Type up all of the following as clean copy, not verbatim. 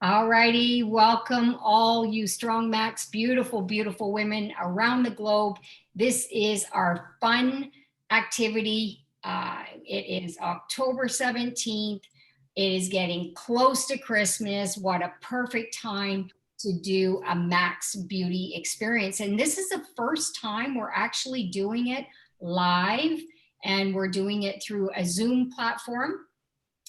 All righty, welcome all you Strong Max, beautiful, beautiful women around the globe. This is our fun activity. It is October 17th. It is getting close to Christmas. What a perfect time to do a Max Beauty experience. And this is the first time we're actually doing it live, and we're doing it through a Zoom platform.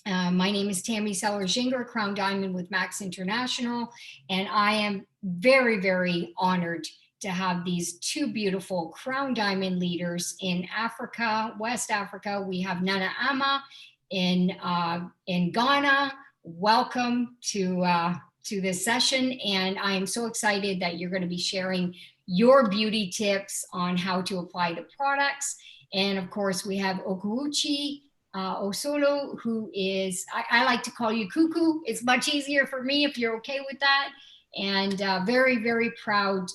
My name is Tammy Seller-Ginger, Crown Diamond with Max International, and I am very, very honored to have these two beautiful Crown Diamond leaders in Africa, West Africa. We have Nana Ama in Ghana. Welcome to this session, and I am so excited that you're going to be sharing your beauty tips on how to apply the products. And of course, we have Okwuchi, Osolu, who is, I like to call you Kuku. It's much easier for me if you're okay with that. And very, very proud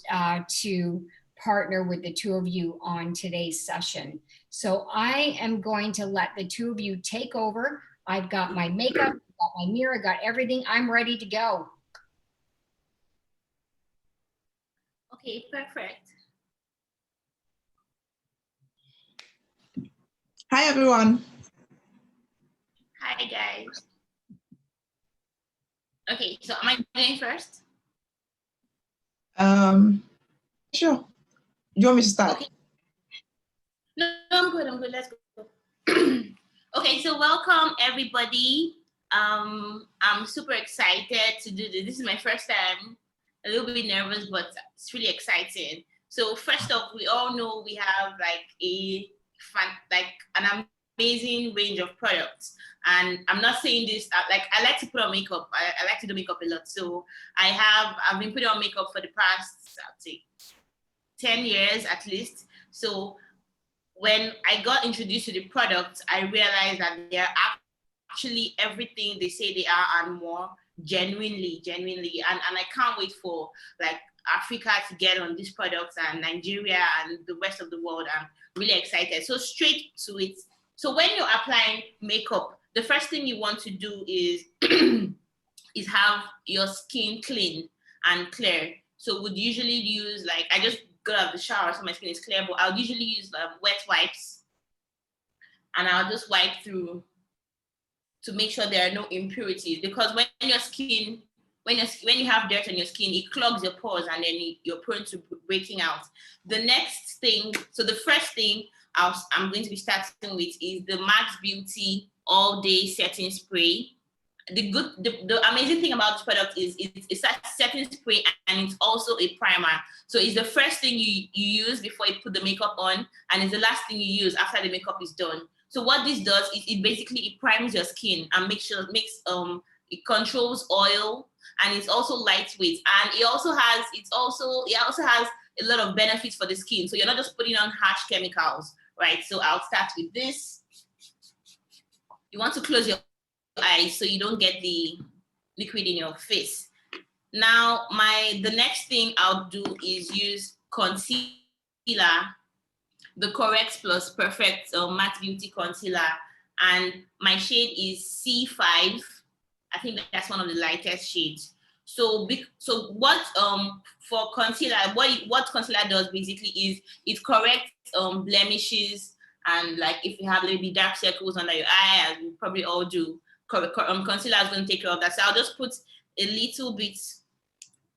to partner with the two of you on today's session. So I am going to let the two of you take over. I've got my makeup, I've got my mirror, got everything. I'm ready to go. Okay, perfect. Hi, everyone. Hi, guys. Okay, so am I going first? Sure. Do you want me to start? Okay. No, I'm good, let's go. Okay, so welcome everybody. I'm super excited to do this. This is my first time, a little bit nervous, but it's really exciting. So first off, we all know we have an amazing range of products. And I'm not saying this, I like to put on makeup. I like to do makeup a lot. So I've been putting on makeup for the past, I'd say, 10 years at least. So when I got introduced to the products, I realized that they're actually everything they say they are and more, genuinely. And I can't wait for Africa to get on these products, and Nigeria and the rest of the world. I'm really excited. So straight to it. So when you're applying makeup, the first thing you want to do is is have your skin clean and clear. So would usually use, I just got out of the shower, so my skin is clear, but I'll usually use wet wipes, and I'll just wipe through to make sure there are no impurities, because when you have dirt on your skin, it clogs your pores, and then you're prone to breaking out. The next thing, so the first thing I'm going to be starting with is the Max Beauty All Day Setting Spray. The amazing thing about this product is it's a setting spray, and it's also a primer. So it's the first thing you use before you put the makeup on, and it's the last thing you use after the makeup is done. So what this does is it primes your skin and it controls oil, and it's also lightweight, and it also has a lot of benefits for the skin. So you're not just putting on harsh chemicals, right? So I'll start with this. You want to close your eyes so you don't get the liquid in your face. Now, the next thing I'll do is use concealer, the Correct Plus Perfect Matte Beauty Concealer, and my shade is C5. I think that's one of the lightest shades. So what for concealer, what concealer does basically is it corrects blemishes, and if you have maybe dark circles under your eye, as we probably all do, concealer is going to take care of that. So I'll just put a little bit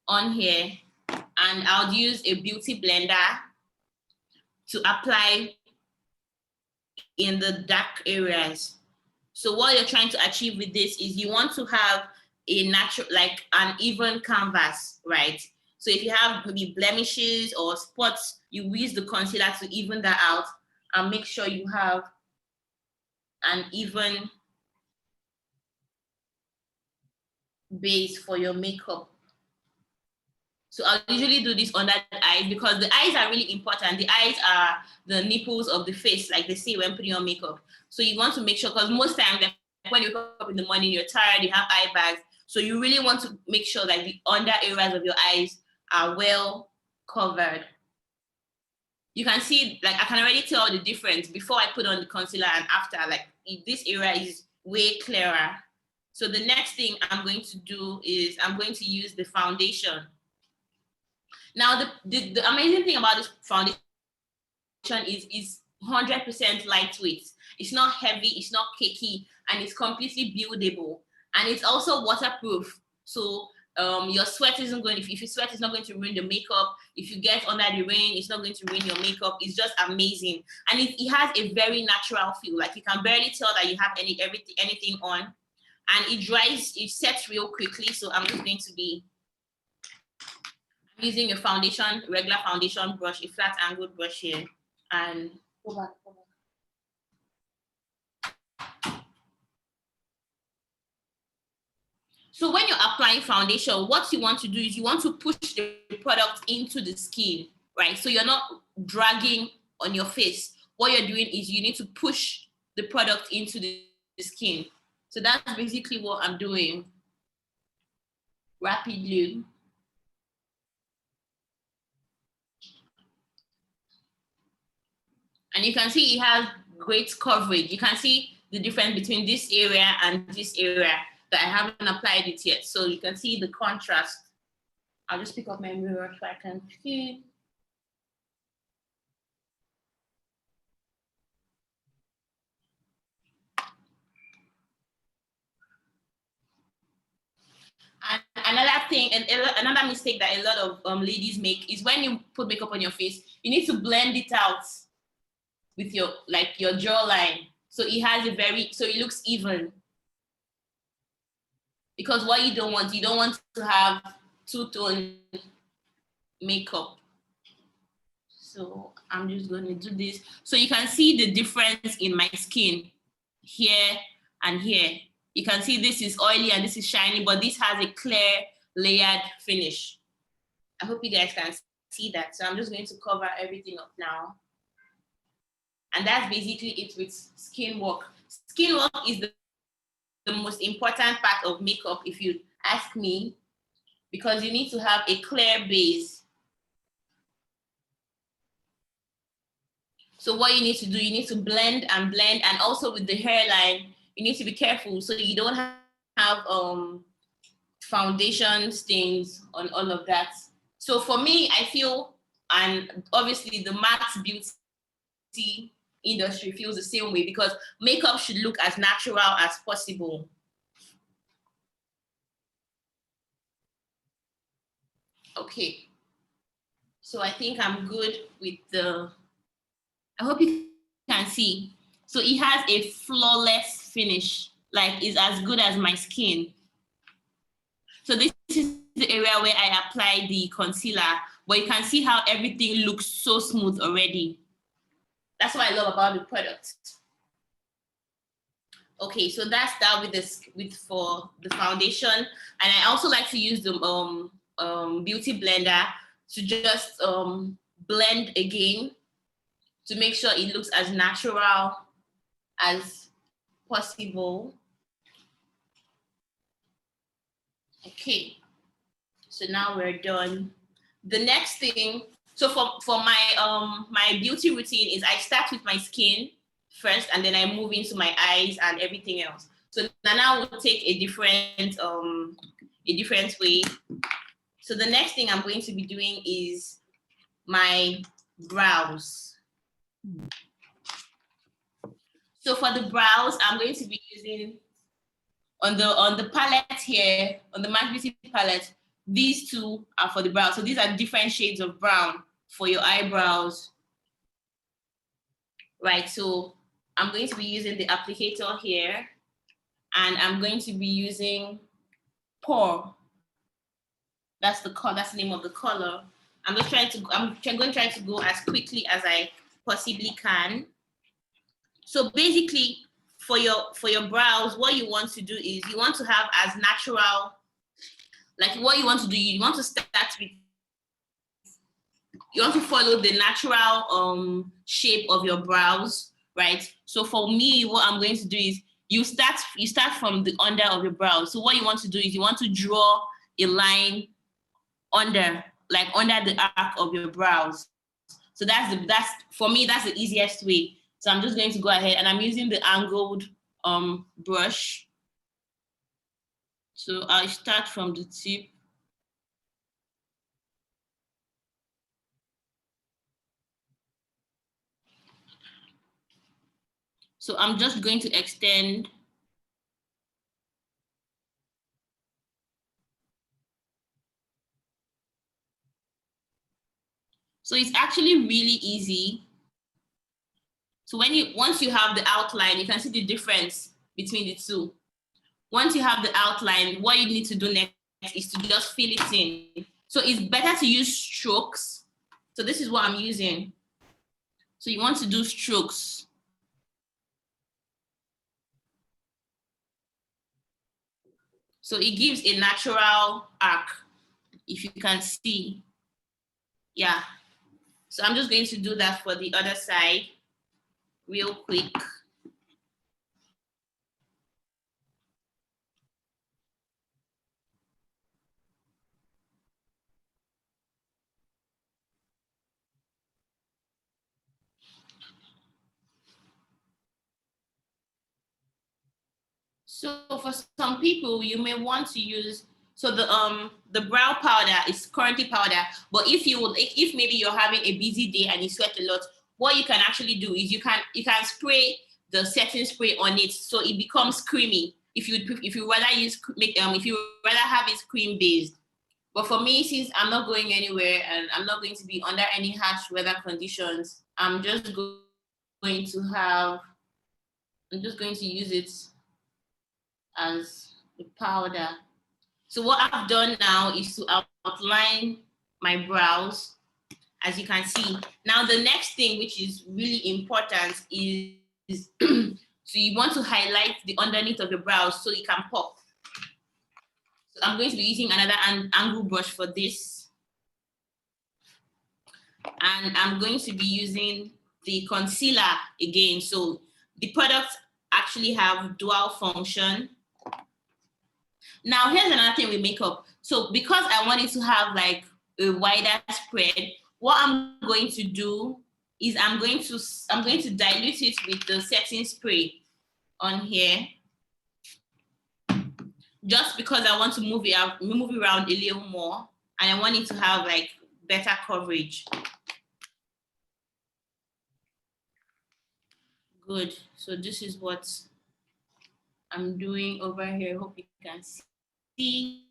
on here, and I'll use a beauty blender to apply in the dark areas. So what you're trying to achieve with this is you want to have a natural, an even canvas, right? So if you have maybe blemishes or spots, you use the concealer to even that out and make sure you have an even base for your makeup. So I'll usually do this under the eyes, because the eyes are really important. The eyes are the nipples of the face, like they say when putting on makeup. So you want to make sure, because most times when you wake up in the morning, you're tired, you have eye bags. So you really want to make sure that the under areas of your eyes are well covered. You can see, I can already tell the difference before I put on the concealer and after. This area is way clearer So the next thing I'm going to do is I'm going to use the foundation. Now, the amazing thing about this foundation is 100% lightweight. It's not heavy, it's not cakey, and it's completely buildable. And it's also waterproof. So your sweat isn't going, if you sweat, it's not going to ruin the makeup. If you get under the rain, it's not going to ruin your makeup. It's just amazing. And it has a very natural feel. Like you can barely tell that you have anything on. And it dries, it sets real quickly. So I'm just going to be using a foundation, regular foundation brush, a flat angled brush here. And go back. So when you're applying foundation, what you want to do is you want to push the product into the skin, right? So you're not dragging on your face. What you're doing is you need to push the product into the skin. So that's basically what I'm doing rapidly. And you can see it has great coverage. You can see the difference between this area and this area that I haven't applied it yet. So you can see the contrast. I'll just pick up my mirror so I can see. And another thing, and another mistake that a lot of ladies make is when you put makeup on your face, you need to blend it out with your jawline. So it has so it looks even. Because what you don't want to have two-tone makeup. So I'm just going to do this. So you can see the difference in my skin here and here. You can see this is oily and this is shiny, but this has a clear layered finish. I hope you guys can see that. So I'm just going to cover everything up now. And that's basically it with skin work. Skin work is the most important part of makeup, if you ask me, because you need to have a clear base. So what you need to do, you need to blend, and also with the hairline, you need to be careful so you don't have foundation stains on all of that. So for me, I feel, and obviously the matte beauty industry feels the same way, because makeup should look as natural as possible. Okay, so I think I'm good with I hope you can see. So it has a flawless finish, like it's as good as my skin. So this is the area where I apply the concealer, but you can see how everything looks so smooth already. That's what I love about the product. Okay, so that's that for the foundation. And I also like to use the beauty blender to just blend again to make sure it looks as natural as possible. Okay, so now we're done. The next thing, so for my my beauty routine is I start with my skin first, and then I move into my eyes and everything else. So now we'll take a different way. So the next thing I'm going to be doing is my brows. So for the brows, I'm going to be using on the palette here, on the MAC Beauty palette, these two are for the brows. So these are different shades of brown for your eyebrows. Right, so I'm going to be using the applicator here, and I'm going to be using Pour. That's the name of the color. I'm going to try to go as quickly as I possibly can. So basically, for your brows, what you want to do is you want to have as natural, like what you want to do, you want to start with, you want to follow the natural shape of your brows, right? So for me, what I'm going to do is you start from the under of your brows. So what you want to do is you want to draw a line under the arc of your brows. So that's for me, that's the easiest way. So I'm just going to go ahead and I'm using the angled brush. So I'll start from the tip. So I'm just going to extend. So it's actually really easy. So once you have the outline, you can see the difference between the two. Once you have the outline, what you need to do next is to just fill it in. So it's better to use strokes. So this is what I'm using. So you want to do strokes. So it gives a natural arc, if you can see. Yeah. So I'm just going to do that for the other side real quick. So for some people, you may want to use, so the brow powder is currently powder, but if maybe you're having a busy day and you sweat a lot, what you can actually do is you can spray the setting spray on it so it becomes creamy. If you rather if you rather have it cream based. But for me, since I'm not going anywhere and I'm not going to be under any harsh weather conditions, I'm just going to use it as the powder. So what I've done now is to outline my brows, as you can see. Now the next thing, which is really important, is so you want to highlight the underneath of the brows so it can pop. So I'm going to be using another angle brush for this. And I'm going to be using the concealer again. So the products actually have dual function. Now, here's another thing with makeup. So because I want it to have like a wider spread, what I'm going to do is I'm going to dilute it with the setting spray on here. Just because I want to move it around a little more, and I want it to have like better coverage. Good. So this is what I'm doing over here. Hope you can see.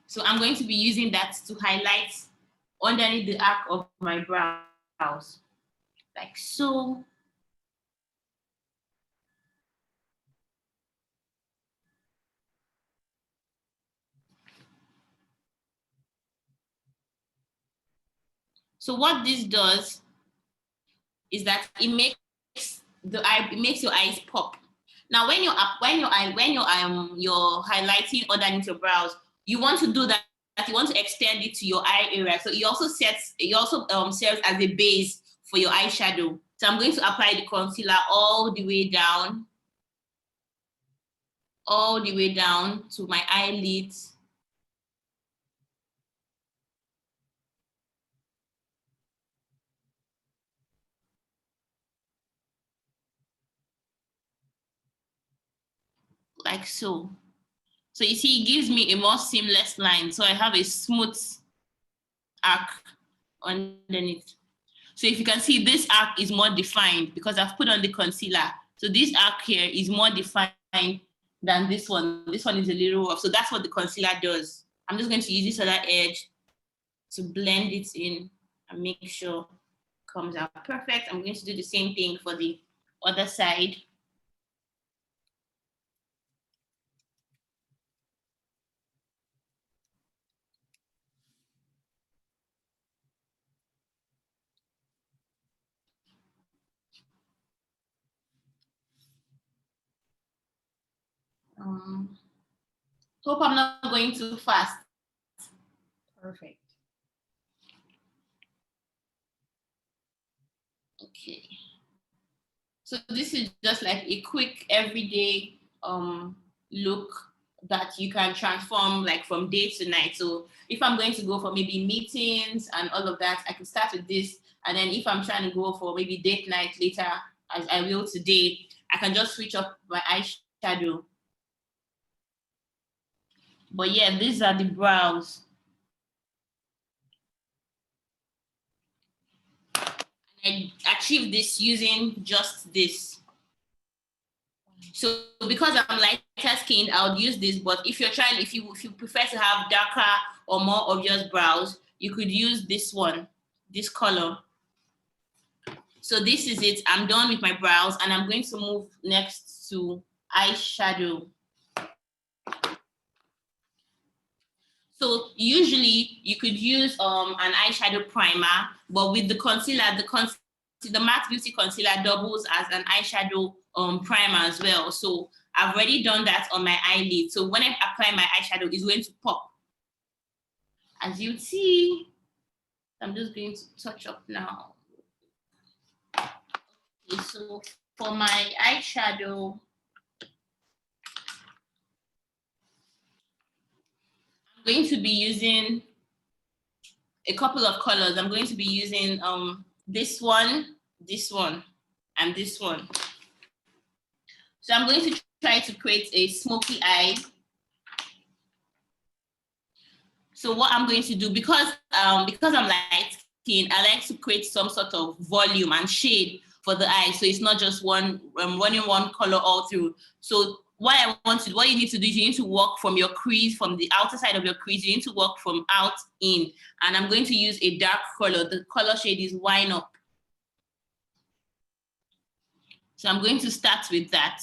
So I'm going to be using that to highlight underneath the arc of my brows, like so. So what this does is that it makes your eyes pop. Now, when you're highlighting underneath your brows, you want to do that. You want to extend it to your eye area. So it also serves as a base for your eyeshadow. So I'm going to apply the concealer all the way down to my eyelids. Like so. So you see, it gives me a more seamless line. So I have a smooth arc underneath. So if you can see, this arc is more defined because I've put on the concealer. So this arc here is more defined than this one. This one is a little rough. So that's what the concealer does. I'm just going to use this other edge to blend it in and make sure it comes out perfect. I'm going to do the same thing for the other side. Hope I'm not going too fast. Perfect. Okay. So this is just like a quick everyday look that you can transform like from day to night. So if I'm going to go for maybe meetings and all of that, I can start with this. And then if I'm trying to go for maybe date night later, as I will today, I can just switch up my eyeshadow But yeah, these are the brows. I achieved this using just this. So because I'm lighter skinned, I would use this. But if you're trying, if you prefer to have darker or more obvious brows, you could use this one, this color. So this is it. I'm done with my brows, and I'm going to move next to eyeshadow. So usually you could use an eyeshadow primer, but with the concealer, the matte beauty concealer doubles as an eyeshadow primer as well. So I've already done that on my eyelid. So when I apply my eyeshadow, it's going to pop. As you see, I'm just going to touch up now. Okay, so for my eyeshadow, I'm going to be using a couple of colors. I'm going to be using this one, and this one. So I'm going to try to create a smoky eye. So what I'm going to do, because I'm light skinned, I like to create some sort of volume and shade for the eye. So it's not just running one color all through. So what you need to do is you need to work from your crease, from the outer side of your crease. You need to work from out in. And I'm going to use a dark color. The color shade is Wine Up. So I'm going to start with that.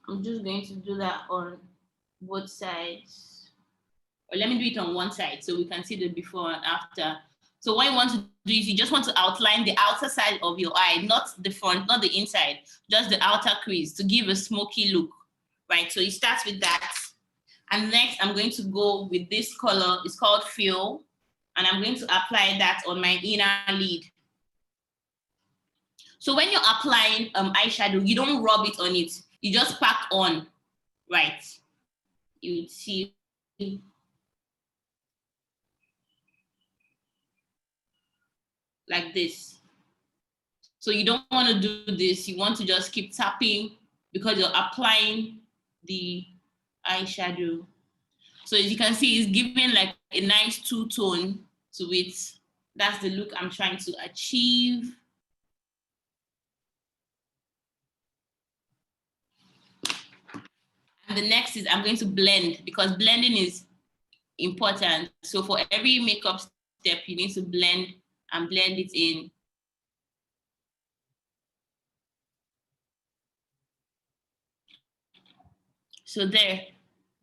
I'm just going to do that on both sides. Or let me do it on one side so we can see the before and after. So what you want to do is you just want to outline the outer side of your eye, not the front, not the inside, just the outer crease to give a smoky look, right? So you start with that. And next I'm going to go with this color. It's called Feel. And I'm going to apply that on my inner lid. So when you're applying eyeshadow, you don't rub it on it. You just pack on, right? You would see. Like this. So you don't want to do this. You want to just keep tapping because you're applying the eyeshadow. So as you can see, it's giving like a nice two-tone to it. That's the look I'm trying to achieve. And the next is I'm going to blend, because blending is important. So for every makeup step, you need to blend and blend it in. So there,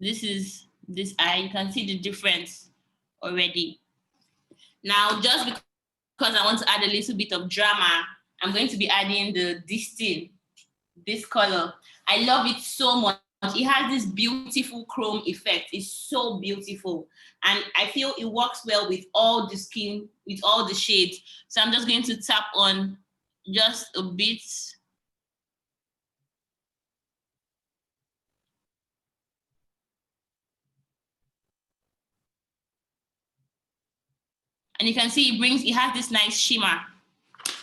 this is this eye. You can see the difference already. Now, just because I want to add a little bit of drama, I'm going to be adding this color. I love it so much. It has this beautiful chrome effect. It's so beautiful. And I feel it works well with all the skin, with all the shades. So I'm just going to tap on just a bit. And you can see it has this nice shimmer.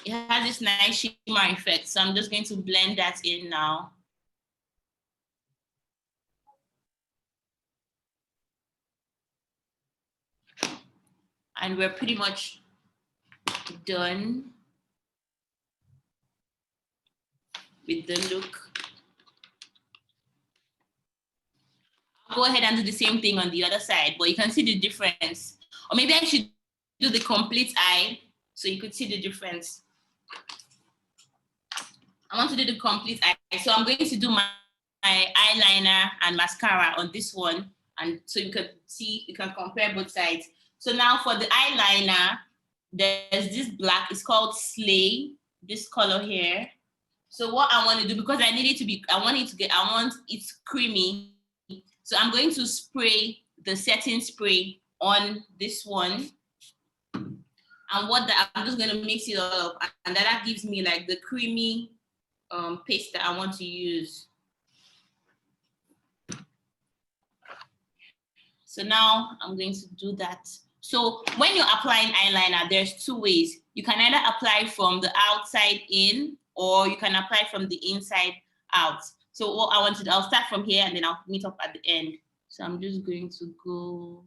It has this nice shimmer effect. So I'm just going to blend that in now. And we're pretty much done with the look. I'll go ahead and do the same thing on the other side, but you can see the difference. Or maybe I should do the complete eye so you could see the difference. I want to do the complete eye. So I'm going to do my eyeliner and mascara on this one. And so you can see, you can compare both sides. So now for the eyeliner, there's this black, it's called Slay, this color here. So what I want to do, because I want it creamy. So I'm going to spray the setting spray on this one. And I'm just going to mix it all up. And that gives me like the creamy paste that I want to use. So now I'm going to do that So when you're applying eyeliner, there's two ways. You can either apply from the outside in, or you can apply from the inside out. So what I want to do, I'll start from here and then I'll meet up at the end. So I'm just going to go.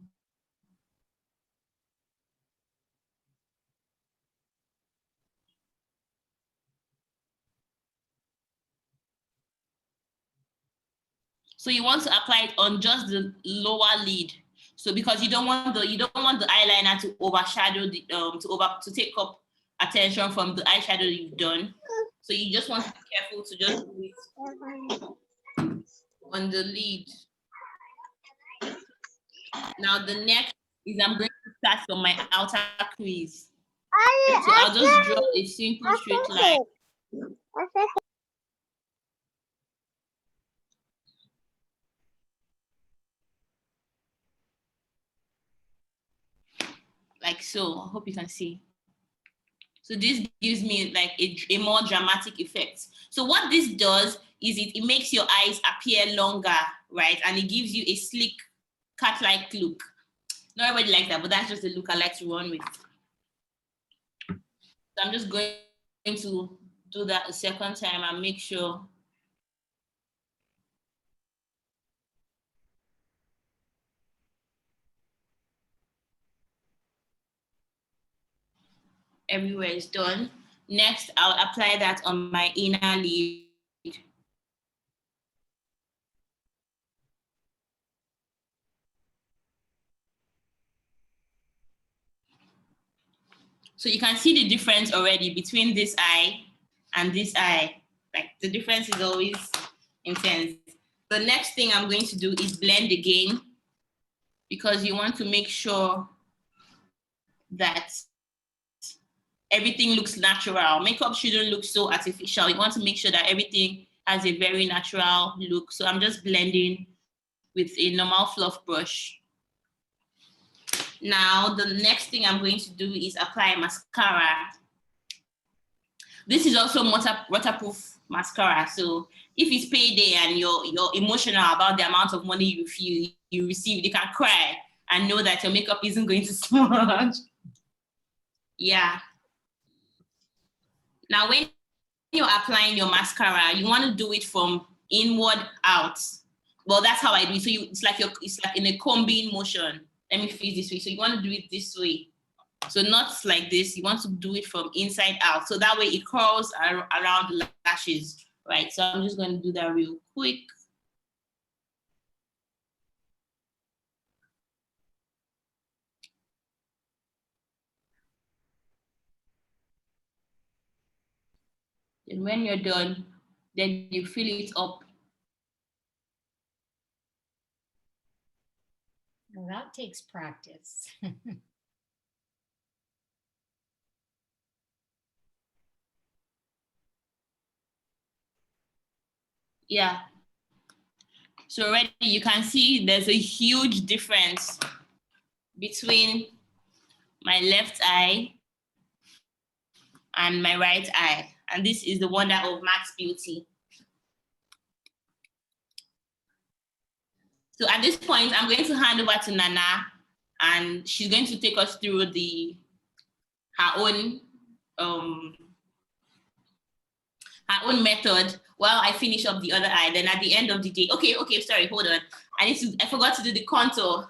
So you want to apply it on just the lower lid. So because you don't want the eyeliner to overshadow the to take up attention from the eyeshadow you've done. So you just want to be careful to just do it on the lid. Now the next is I'm going to start from my outer crease. So I'll just draw a simple straight line. Like so. I hope you can see. So this gives me like a more dramatic effect. So what this does is it makes your eyes appear longer, right? And it gives you a sleek, cat-like look. Not everybody likes that, but that's just the look I like to run with. So I'm just going to do that a second time and make sure. Everywhere is done. Next, I'll apply that on my inner lid. So you can see the difference already between this eye and this eye. Like the difference is always intense. The next thing I'm going to do is blend again, because you want to make sure that everything looks natural. Makeup shouldn't look so artificial. You want to make sure that everything has a very natural look. So I'm just blending with a normal fluff brush. Now, the next thing I'm going to do is apply mascara. This is also waterproof mascara. So if it's payday and you're emotional about the amount of money you received, you can cry and know that your makeup isn't going to smudge. Yeah. Now, when you're applying your mascara, you want to do it from inward out. Well, that's how I do it. So it's like in a combing motion. Let me face this way. So you want to do it this way. So not like this. You want to do it from inside out. So that way it curls around the lashes, right? So I'm just going to do that real quick. And when you're done, then you fill it up. Well, that takes practice. Yeah. So already you can see there's a huge difference between my left eye and my right eye. And this is the wonder of Max Beauty. So at this point, I'm going to hand over to Nana, and she's going to take us through her own method while I finish up the other eye. Then at the end of the day, okay, sorry, hold on. I forgot to do the contour.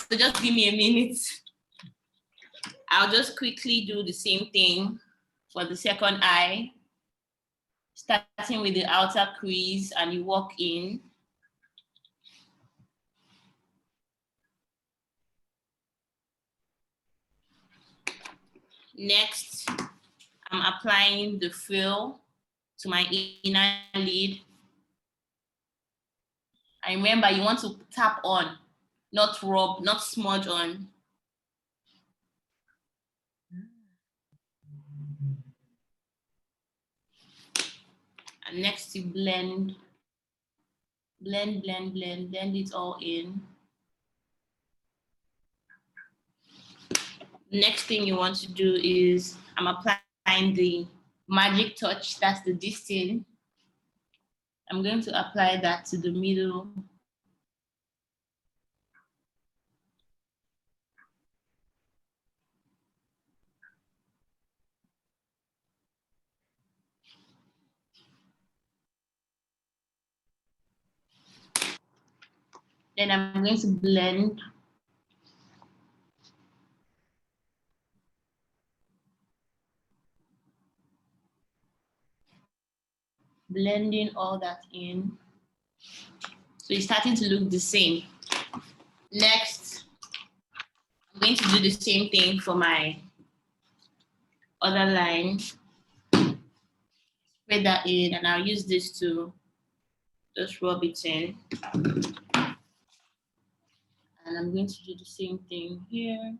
So just give me a minute. I'll just quickly do the same thing for the second eye, starting with the outer crease, and you walk in. Next, I'm applying the fill to my inner lid. And remember, you want to tap on, not rub, not smudge on. And next you blend it all in. Next thing you want to do is I'm applying the magic touch, that's the distin. I'm going to apply that to the middle. Then I'm going to blend. Blending all that in. So it's starting to look the same. Next, I'm going to do the same thing for my other line. Spread that in, and I'll use this to just rub it in. And I'm going to do the same thing here.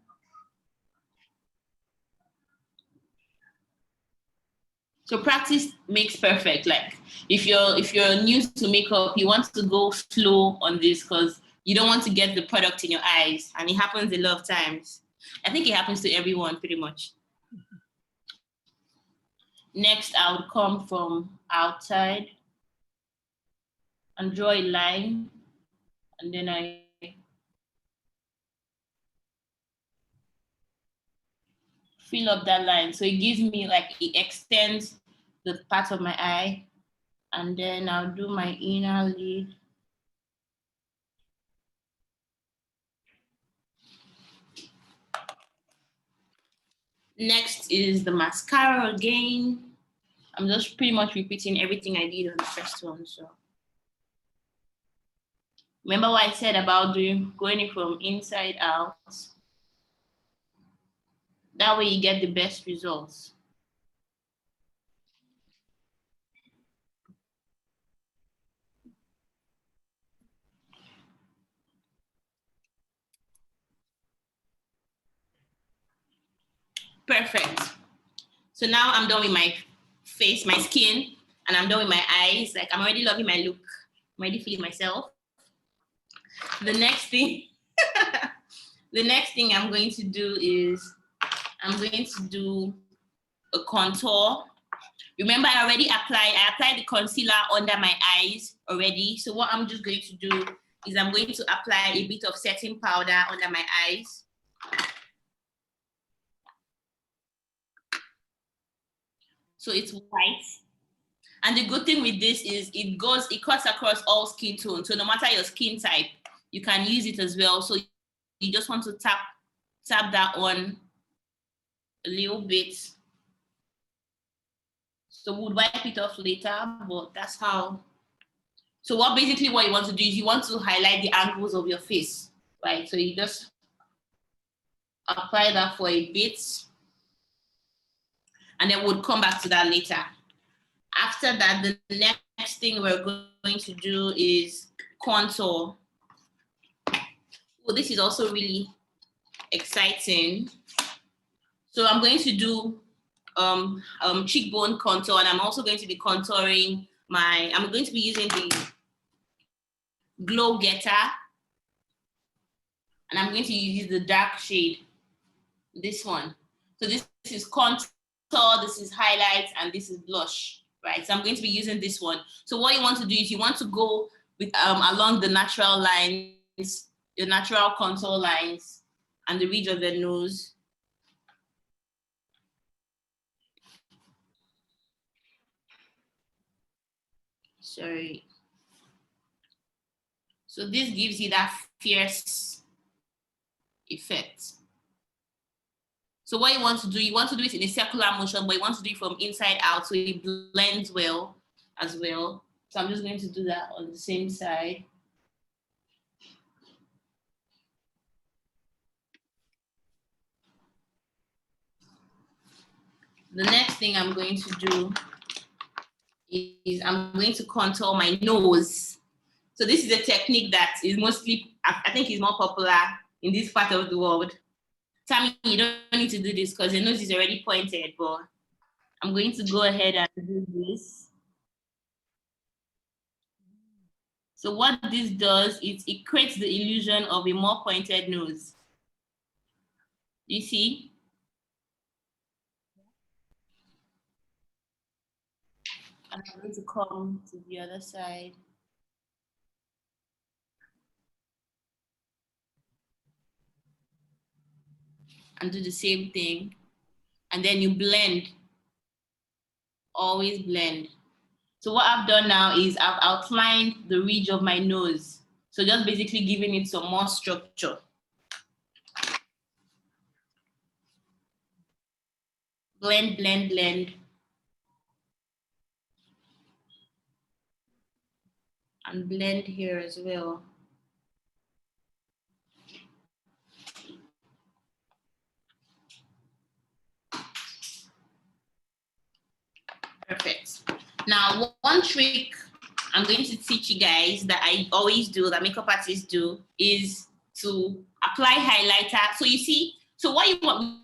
So practice makes perfect. Like if you're new to makeup, you want to go slow on this because you don't want to get the product in your eyes. And it happens a lot of times. I think it happens to everyone pretty much. Next, I would come from outside and draw a line. And then I fill up that line. So it gives me like, it extends the part of my eye. And then I'll do my inner lid. Next is the mascara again. I'm just pretty much repeating everything I did on the first one. So remember what I said about going it from inside out? That way you get the best results. Perfect. So now I'm done with my face, my skin, and I'm done with my eyes. Like I'm already loving my look. I'm already feeling myself. The next thing, the next thing I'm going to do is I'm going to do a contour. Remember, I applied the concealer under my eyes already. So what I'm just going to do is I'm going to apply a bit of setting powder under my eyes. So it's white. And the good thing with this is it cuts across all skin tones. So no matter your skin type, you can use it as well. So you just want to tap that on a little bit. So we'll wipe it off later, but that's how. So what you want to do is you want to highlight the angles of your face, right? So you just apply that for a bit, and then we'll come back to that later. After that, the next thing we're going to do is contour. Well, this is also really exciting. So I'm going to do cheekbone contour, and I'm also going to be contouring I'm going to be using the Glow Getter, and I'm going to use the dark shade, this one. So this is contour, this is highlight, and this is blush, right? So I'm going to be using this one. So what you want to do is you want to go with along the natural lines, the natural contour lines, and the ridge of the nose. Sorry. So this gives you that fierce effect. So what you want to do it in a circular motion, but you want to do it from inside out so it blends well as well. So I'm just going to do that on the same side. The next thing I'm going to do is I'm going to contour my nose. So this is a technique that is mostly, I think is more popular in this part of the world. Tammy, you don't need to do this because your nose is already pointed, but I'm going to go ahead and do this. So what this does is it creates the illusion of a more pointed nose. You see? And I'm going to come to the other side. And do the same thing. And then you blend. Always blend. So what I've done now is I've outlined the ridge of my nose. So just basically giving it some more structure. Blend, blend, blend. And blend here as well. Perfect. Now, one trick I'm going to teach you guys that I always do, that makeup artists do, is to apply highlighter. So you see, so what you want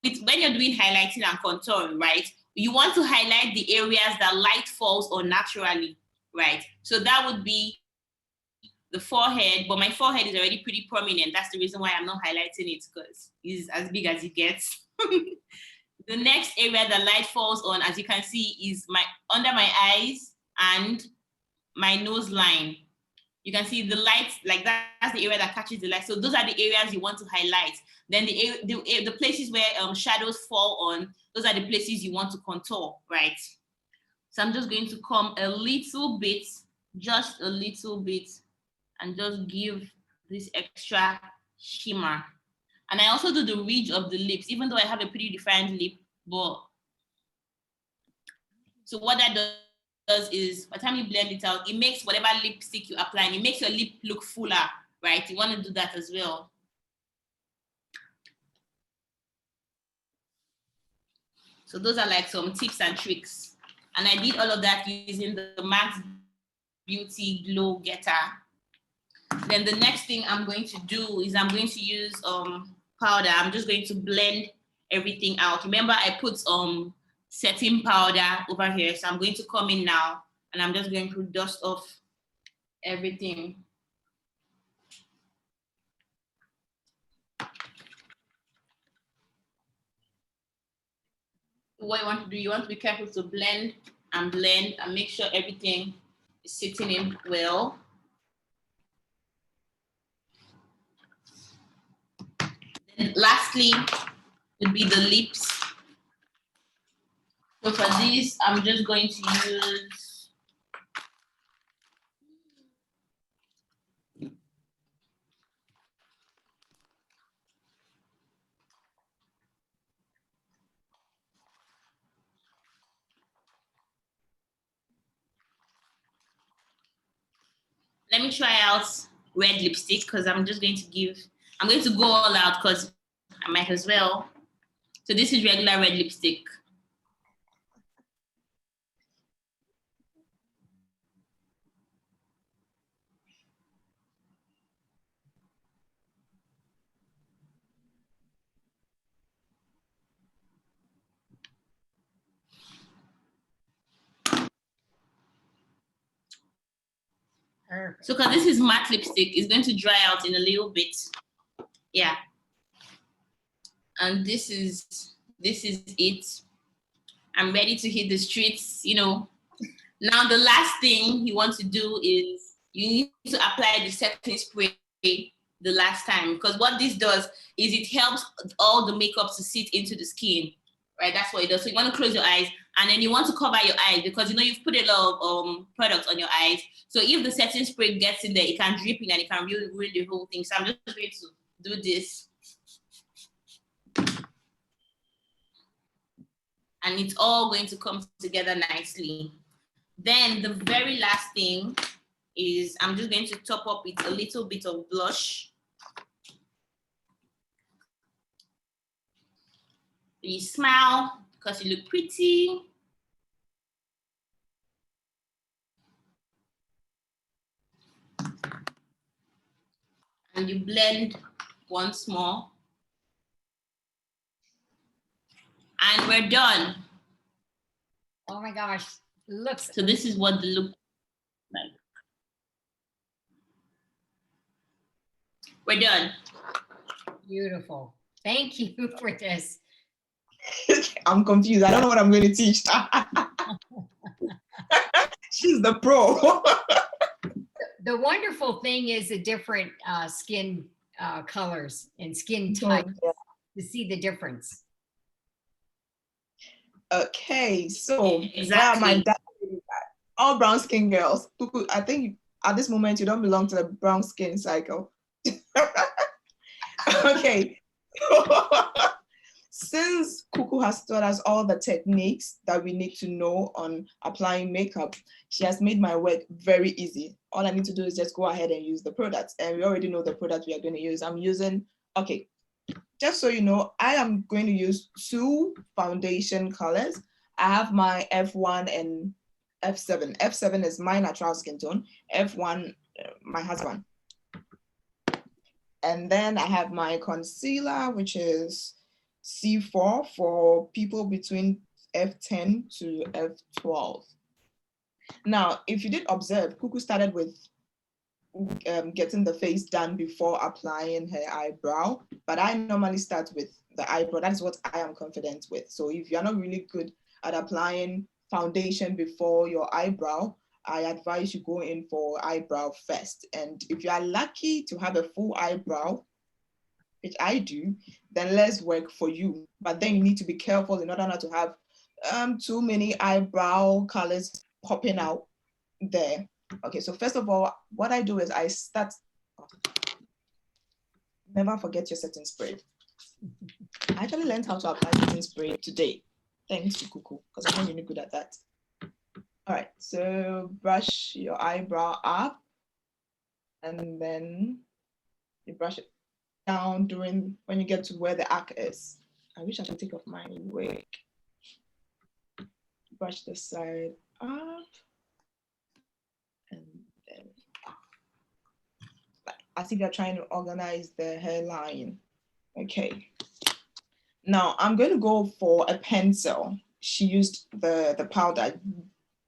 when you're doing highlighting and contouring, right? You want to highlight the areas that light falls on naturally, right? So that would be the forehead, but my forehead is already pretty prominent. That's the reason why I'm not highlighting it, because it's as big as it gets. The next area that light falls on, as you can see, is under my eyes and my nose line. You can see the light, like that's the area that catches the light. So those are the areas you want to highlight. Then the places where shadows fall on, those are the places you want to contour, right? So I'm just going to come a little bit, just a little bit, and just give this extra shimmer. And I also do the ridge of the lips, even though I have a pretty defined lip, but so what that does is, by the time you blend it out, it makes whatever lipstick you apply, and it makes your lip look fuller, right? You want to do that as well. So those are like some tips and tricks. And I did all of that using the Max Beauty Glow Getter. Then the next thing I'm going to do is I'm going to use powder. I'm just going to blend everything out. Remember, I put setting powder over here. So I'm going to come in now and I'm just going to dust off everything. What you want to do, you want to be careful to blend and make sure everything is sitting in well. Then lastly would be the lips. So for this, I'm just going to use let me try out red lipstick because I'm going to go all out because I might as well. So this is regular red lipstick. Perfect. So because this is matte lipstick, it's going to dry out in a little bit. Yeah. And this is it. I'm ready to hit the streets, you know. Now the last thing you want to do is you need to apply the setting spray the last time, because what this does is it helps all the makeup to sit into the skin, right? That's what it does. So you want to close your eyes and then you want to cover your eyes because you know you've put a lot of product on your eyes. So if the setting spray gets in there, it can drip in and it can really ruin the whole thing. So I'm just going to do this. And it's all going to come together nicely. Then the very last thing is I'm just going to top up with a little bit of blush. You smile because you look pretty. And you blend once more. And we're done. Oh my gosh, looks. So this is what the look like. We're done. Beautiful. Thank you for this. I'm confused. I don't know what I'm going to teach. She's the pro. The wonderful thing is the different skin colors and skin types to see the difference. Okay, so exactly. my all brown skin girls. Kuku, I think at this moment, you don't belong to the brown skin cycle. Okay. Since Kuku has taught us all the techniques that we need to know on applying makeup, she has made my work very easy. All I need to do is just go ahead and use the products. And we already know the product we are going to use. I'm using, okay, just so you know, I am going to use 2 foundation colors. I have my F1 and F7. F7 is my natural skin tone. F1, my husband. And then I have my concealer, which is C4 for people between F10 to F12. Now, if you did observe, Kuku started with getting the face done before applying her eyebrow, but I normally start with the eyebrow. That is what I am confident with. So if you're not really good at applying foundation before your eyebrow, I advise you go in for eyebrow first. And if you are lucky to have a full eyebrow, which I do, then let's work for you. But then you need to be careful in order not to have too many eyebrow colors popping out there. Okay, so first of all, what I do is I start, never forget your setting spray. I actually learned how to apply setting spray today, thanks to Kuku, because I'm not really good at that. All right, so brush your eyebrow up, and then you brush it down when you get to where the arc is. I wish I could take off my wig. Brush the side up, and then as if you're trying to organize the hairline. Okay. Now I'm going to go for a pencil. She used the powder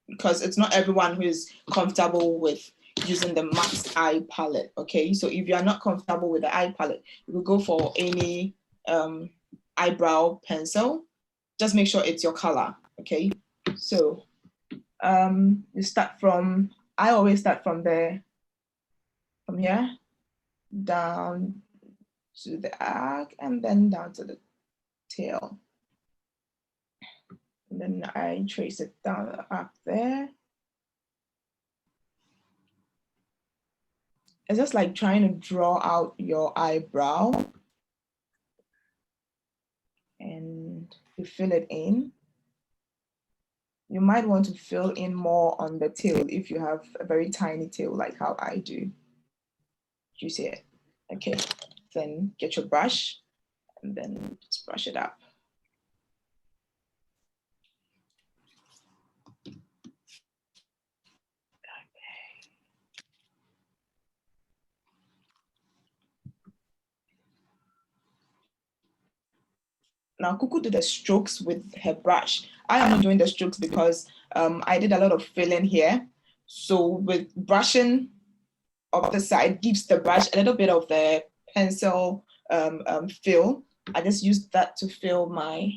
because it's not everyone who is comfortable with using the max eye palette. Okay, so if you are not comfortable with the eye palette, you will go for any eyebrow pencil. Just make sure it's your color. Okay, so you start from, I always start from here down to the arc and then down to the tail. And then I trace it down up there. It's just like trying to draw out your eyebrow, and you fill it in. You might want to fill in more on the tail if you have a very tiny tail like how I do. You see it? Okay, then get your brush and then just brush it up. Now, Kuku did the strokes with her brush. I am not doing the strokes because I did a lot of filling here. So with brushing up the side gives the brush a little bit of the pencil fill. I just used that to fill my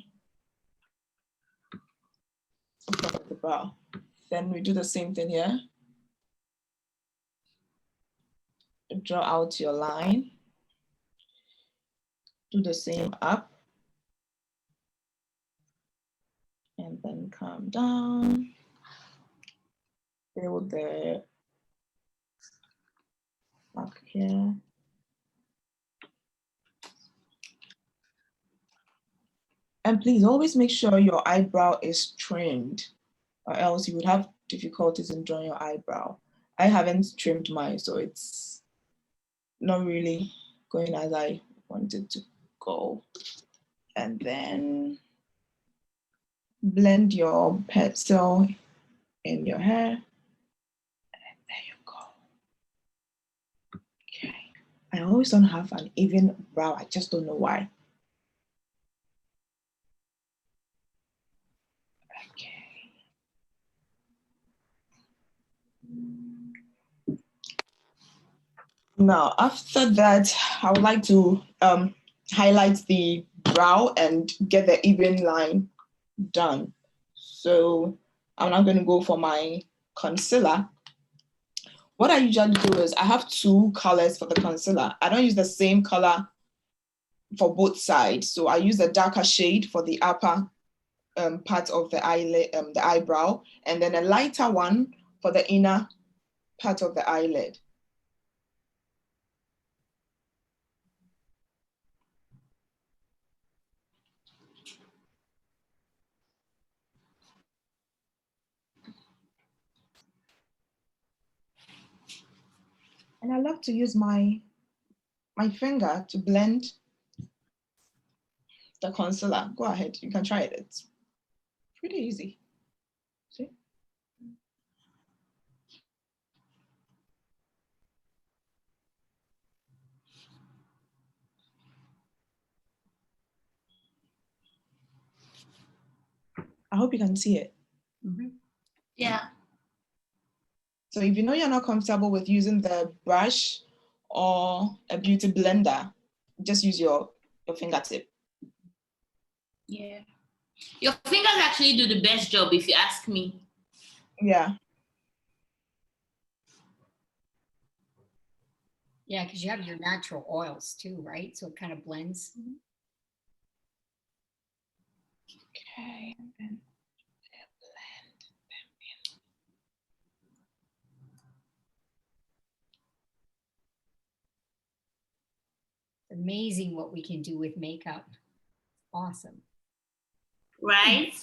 the brow. Then we do the same thing here. Draw out your line. Do the same up. And then come down, fill the mark here. And please always make sure your eyebrow is trimmed, or else you would have difficulties in drawing your eyebrow. I haven't trimmed mine, so it's not really going as I wanted to go. And then blend your pencil in your hair. And there you go. Okay. I always don't have an even brow. I just don't know why. Okay. Now, after that, I would like to highlight the brow and get the even line done. So I'm now going to go for my concealer. What I usually do is I have 2 colors for the concealer. I don't use the same color for both sides. So I use a darker shade for the upper part of the eyelid, the eyebrow, and then a lighter one for the inner part of the eyelid. And I love to use my finger to blend the concealer. Go ahead, you can try it. It's pretty easy. See? I hope you can see it. Mm-hmm. Yeah. So if you know you're not comfortable with using the brush or a beauty blender, just use your fingertip. Yeah. Your fingers actually do the best job, if you ask me. Yeah. Yeah, because you have your natural oils too, right? So it kind of blends. Okay. And then It's amazing what we can do with makeup. Awesome. Right?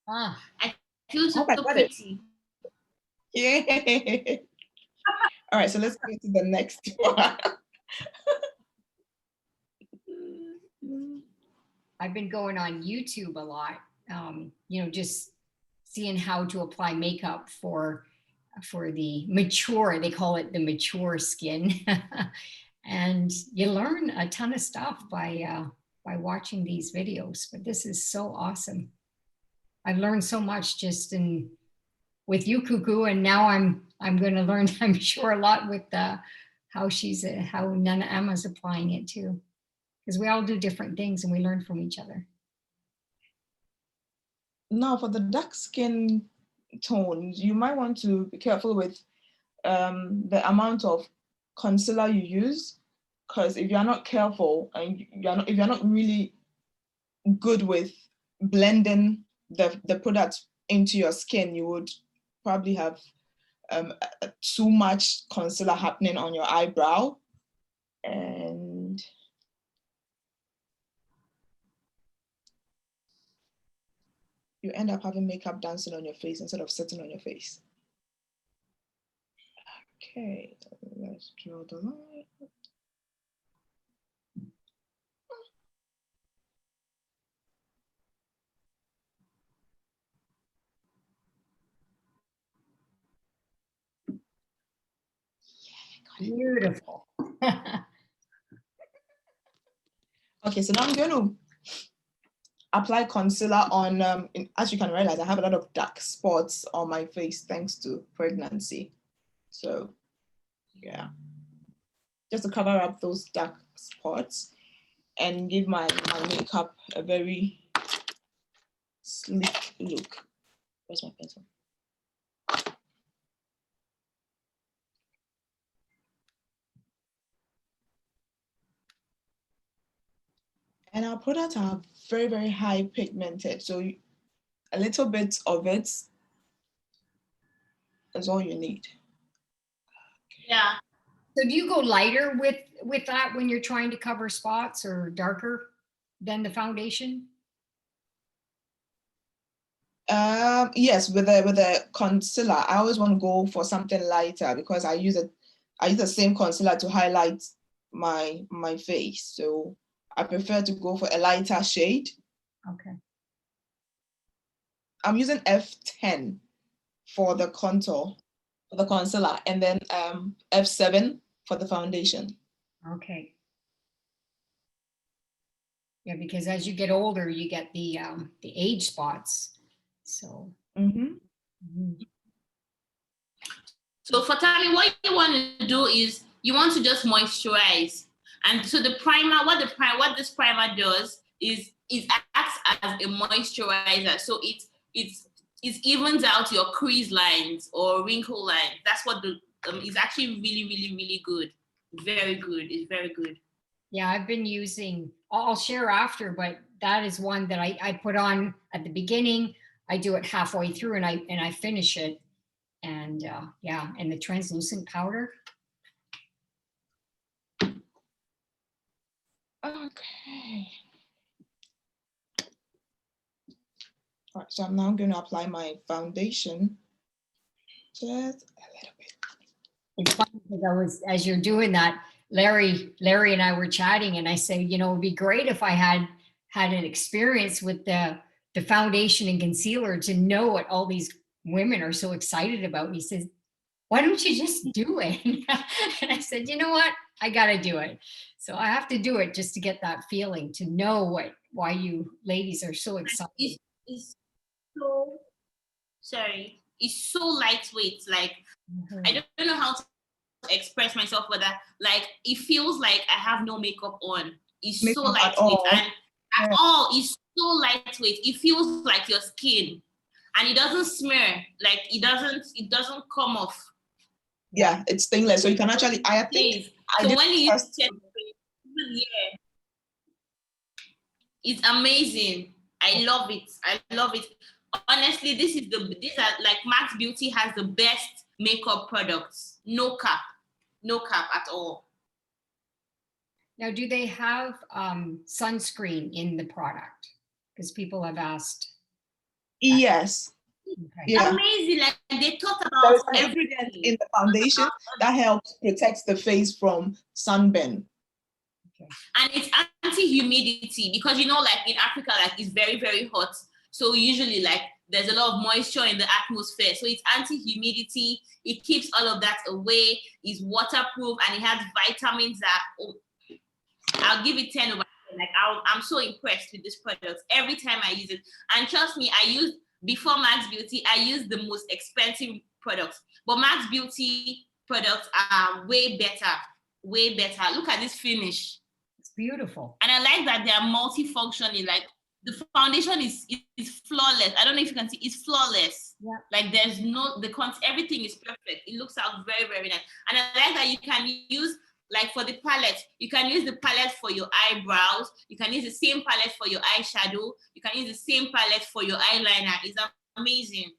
Ah, I feel so hope I got it. pretty. Yeah. All right, so let's go to the next one. I've been going on YouTube a lot, just seeing how to apply makeup for the mature, they call it the mature skin. And you learn a ton of stuff by watching these videos, but this is so awesome. I've learned so much just with you, Kuku, and now I'm going to learn, I'm sure, a lot with how Nana Emma's applying it too, because we all do different things and we learn from each other. Now, for the dark skin tones, you might want to be careful with the amount of concealer you use, because if you're not careful and if you're not really good with blending the product into your skin, you would probably have too much concealer happening on your eyebrow, and you end up having makeup dancing on your face instead of sitting on your face. Okay, let's draw the line. Beautiful. Okay, so now I'm going to apply concealer on, as you can realize, I have a lot of dark spots on my face thanks to pregnancy. So yeah, just to cover up those dark spots and give my makeup a very sleek look. Where's my pencil? And our products are very, very high pigmented. So a little bit of it is all you need. Yeah. So do you go lighter with that when you're trying to cover spots, or darker than the foundation? Yes, with the concealer, I always want to go for something lighter because I use the same concealer to highlight my face. So I prefer to go for a lighter shade. Okay. I'm using F10 for the contour, for the concealer, and then F7 for the foundation. Okay. Yeah, because as you get older, you get the age spots. So. Mm-hmm. So for Tammy, what you want to do is you want to just moisturize. And so the primer, what this primer does is it acts as a moisturizer. So it evens out your crease lines or wrinkle lines. That's what is actually really, really, really good. Very good. It's very good. Yeah, I've been using, I'll share after, but that is one that I put on at the beginning. I do it halfway through and I finish it. And yeah, and the translucent powder. Okay. All right, so I'm now going to apply my foundation just a little bit. It's funny because as you're doing that, Larry and I were chatting, and I said, you know, it'd be great if I had an experience with the foundation and concealer to know what all these women are so excited about. And he says, why don't you just do it? And I said, you know what? I got to do it. So I have to do it just to get that feeling, to know why you ladies are so excited. It's so, sorry, it's so lightweight. Like, I don't know how to express myself with that. Like, it feels like I have no makeup on. It's so lightweight, and at all, it's so lightweight. It feels like your skin, and it doesn't smear. Like, it doesn't come off. Yeah, it's stainless, so you can actually. I think. So when you use it, yeah, it's amazing. I love it. I love it. Honestly, these are like Max Beauty has the best makeup products. No cap at all. Now, do they have sunscreen in the product? Because people have asked. Yes. Okay. Yeah. Amazing. Like they thought There about is an everything ingredient in the foundation that helps protect the face from sunburn. Okay. And it's anti-humidity, because you know, like in Africa, like it's very, very hot. So usually like there's a lot of moisture in the atmosphere. So it's anti-humidity. It keeps all of that away. It's waterproof, and it has vitamins that, I'll give it 10 over 10. Like I'm so impressed with this product every time I use it. And trust me, before Max Beauty, I use the most expensive products. But Max Beauty products are way better. Way better. Look at this finish. It's beautiful. And I like that they are multifunctioning. Like the foundation is flawless. I don't know if you can see, it's flawless. Yeah. Like there's everything is perfect. It looks out very, very nice. And I like that you can use, like for the palette, you can use the palette for your eyebrows. You can use the same palette for your eyeshadow. You can use the same palette for your eyeliner. It's amazing.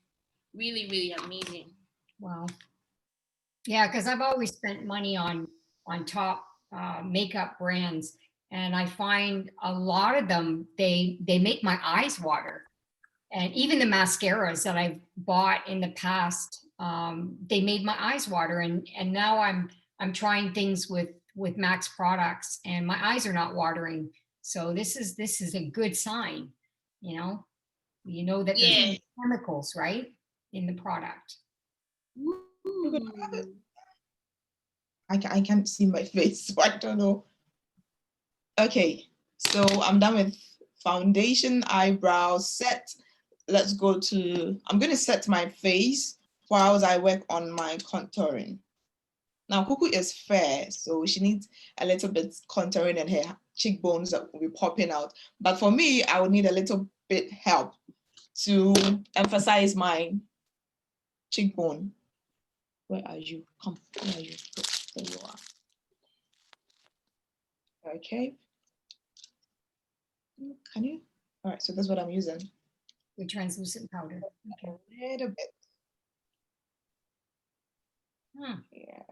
Really, really amazing. Wow. Yeah, because I've always spent money on top makeup brands, and I find a lot of them, they make my eyes water. And even the mascaras that I've bought in the past, they made my eyes water. And now I'm trying things with Max products, and my eyes are not watering. So this is a good sign, you know that there's chemicals, right, in the product. I can't see my face, so I don't know. Okay, so I'm done with foundation, eyebrows set. Let's go to, I'm going to set my face while I work on my contouring. Now, Kuku is fair, so she needs a little bit contouring, and her cheekbones that will be popping out. But for me, I would need a little bit help to emphasize my cheekbone. Where are you? Come, where are you? There you are. Okay. Can you? All right, so that's what I'm using. The translucent powder. Okay. A little bit. Yeah.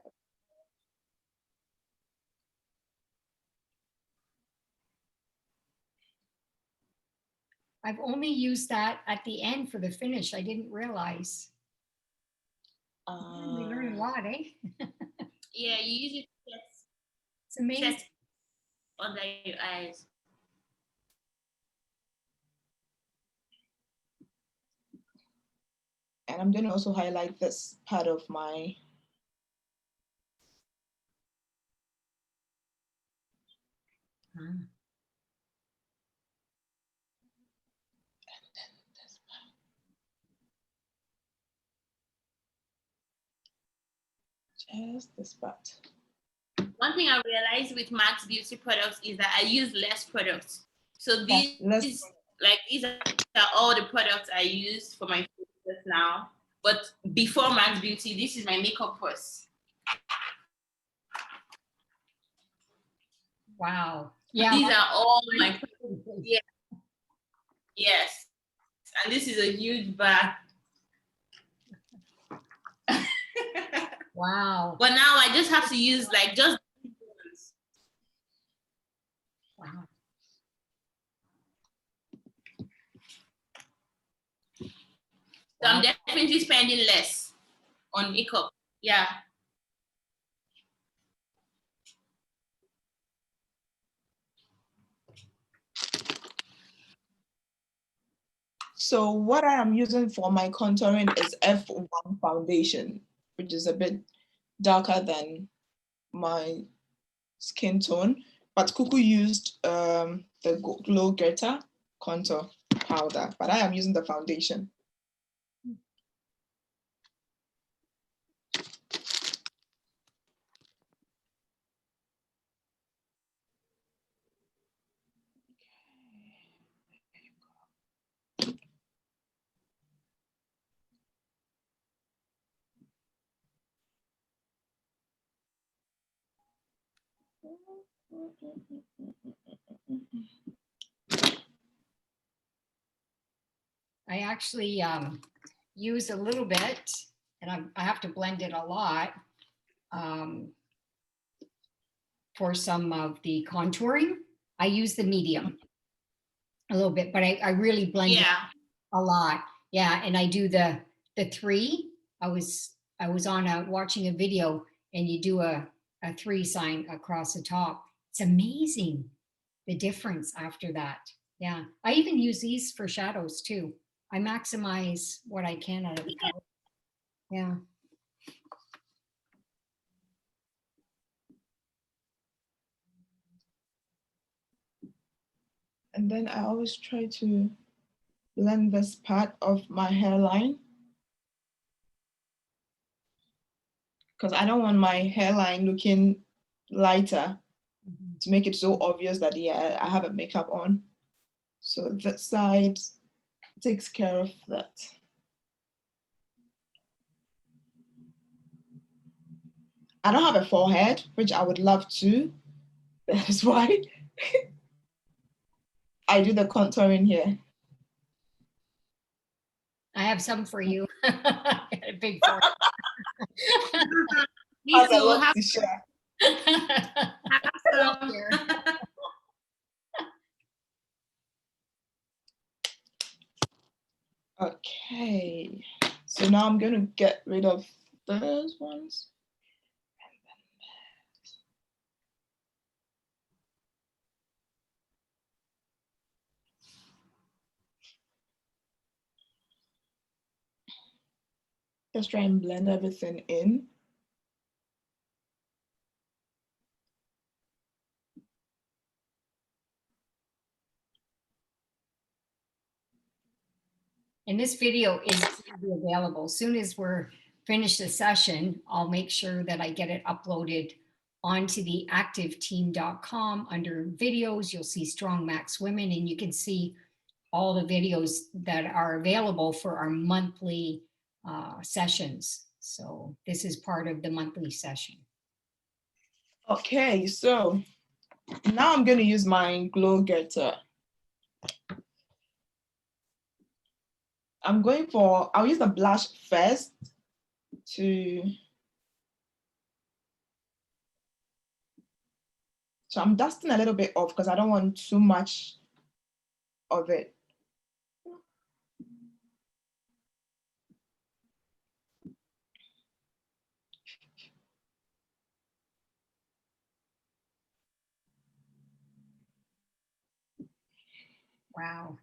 I've only used that at the end for the finish. I didn't realize. We learn a lot, eh? Yeah, you use it it's amazing. just under your eyes. And I'm going to also highlight this part of my just this part. One thing I realized with Max Beauty products is that I use less products. So these are all the products I use for my face now. But before Max Beauty, this is my makeup purse. Wow. Yeah. These are all my yeah. Yes. And this is a huge bag. Wow. But now I just have to use like just. Wow. So I'm definitely spending less on makeup. Yeah. So what I am using for my contouring is F1 foundation, which is a bit darker than my skin tone. But Kuku used the Glow Getter contour powder, but I am using the foundation. I actually use a little bit, and I have to blend it a lot for some of the contouring. I use the medium a little bit, but I really blend it a lot. Yeah, and I do the three. I was on watching a video, and you do a 3 sign across the top. It's amazing the difference after that. Yeah, I even use these for shadows too. I maximize what I can out of it. Yeah. And then I always try to blend this part of my hairline, because I don't want my hairline looking lighter to make it so obvious that, yeah, I have a makeup on. So that side takes care of that. I don't have a forehead, which I would love to. That is why I do the contouring here. I have some for you. A big forehead. Me too. To share. Okay, so now I'm gonna get rid of those ones. Just try and blend everything in. And this video is going to be available. As soon as we're finished the session, I'll make sure that I get it uploaded onto the activeteam.com. Under videos, you'll see Strong Max Women, and you can see all the videos that are available for our monthly sessions. So this is part of the monthly session. Okay, so now I'm going to use my Glow Getter. I'll use the blush first so I'm dusting a little bit off because I don't want too much of it. Wow.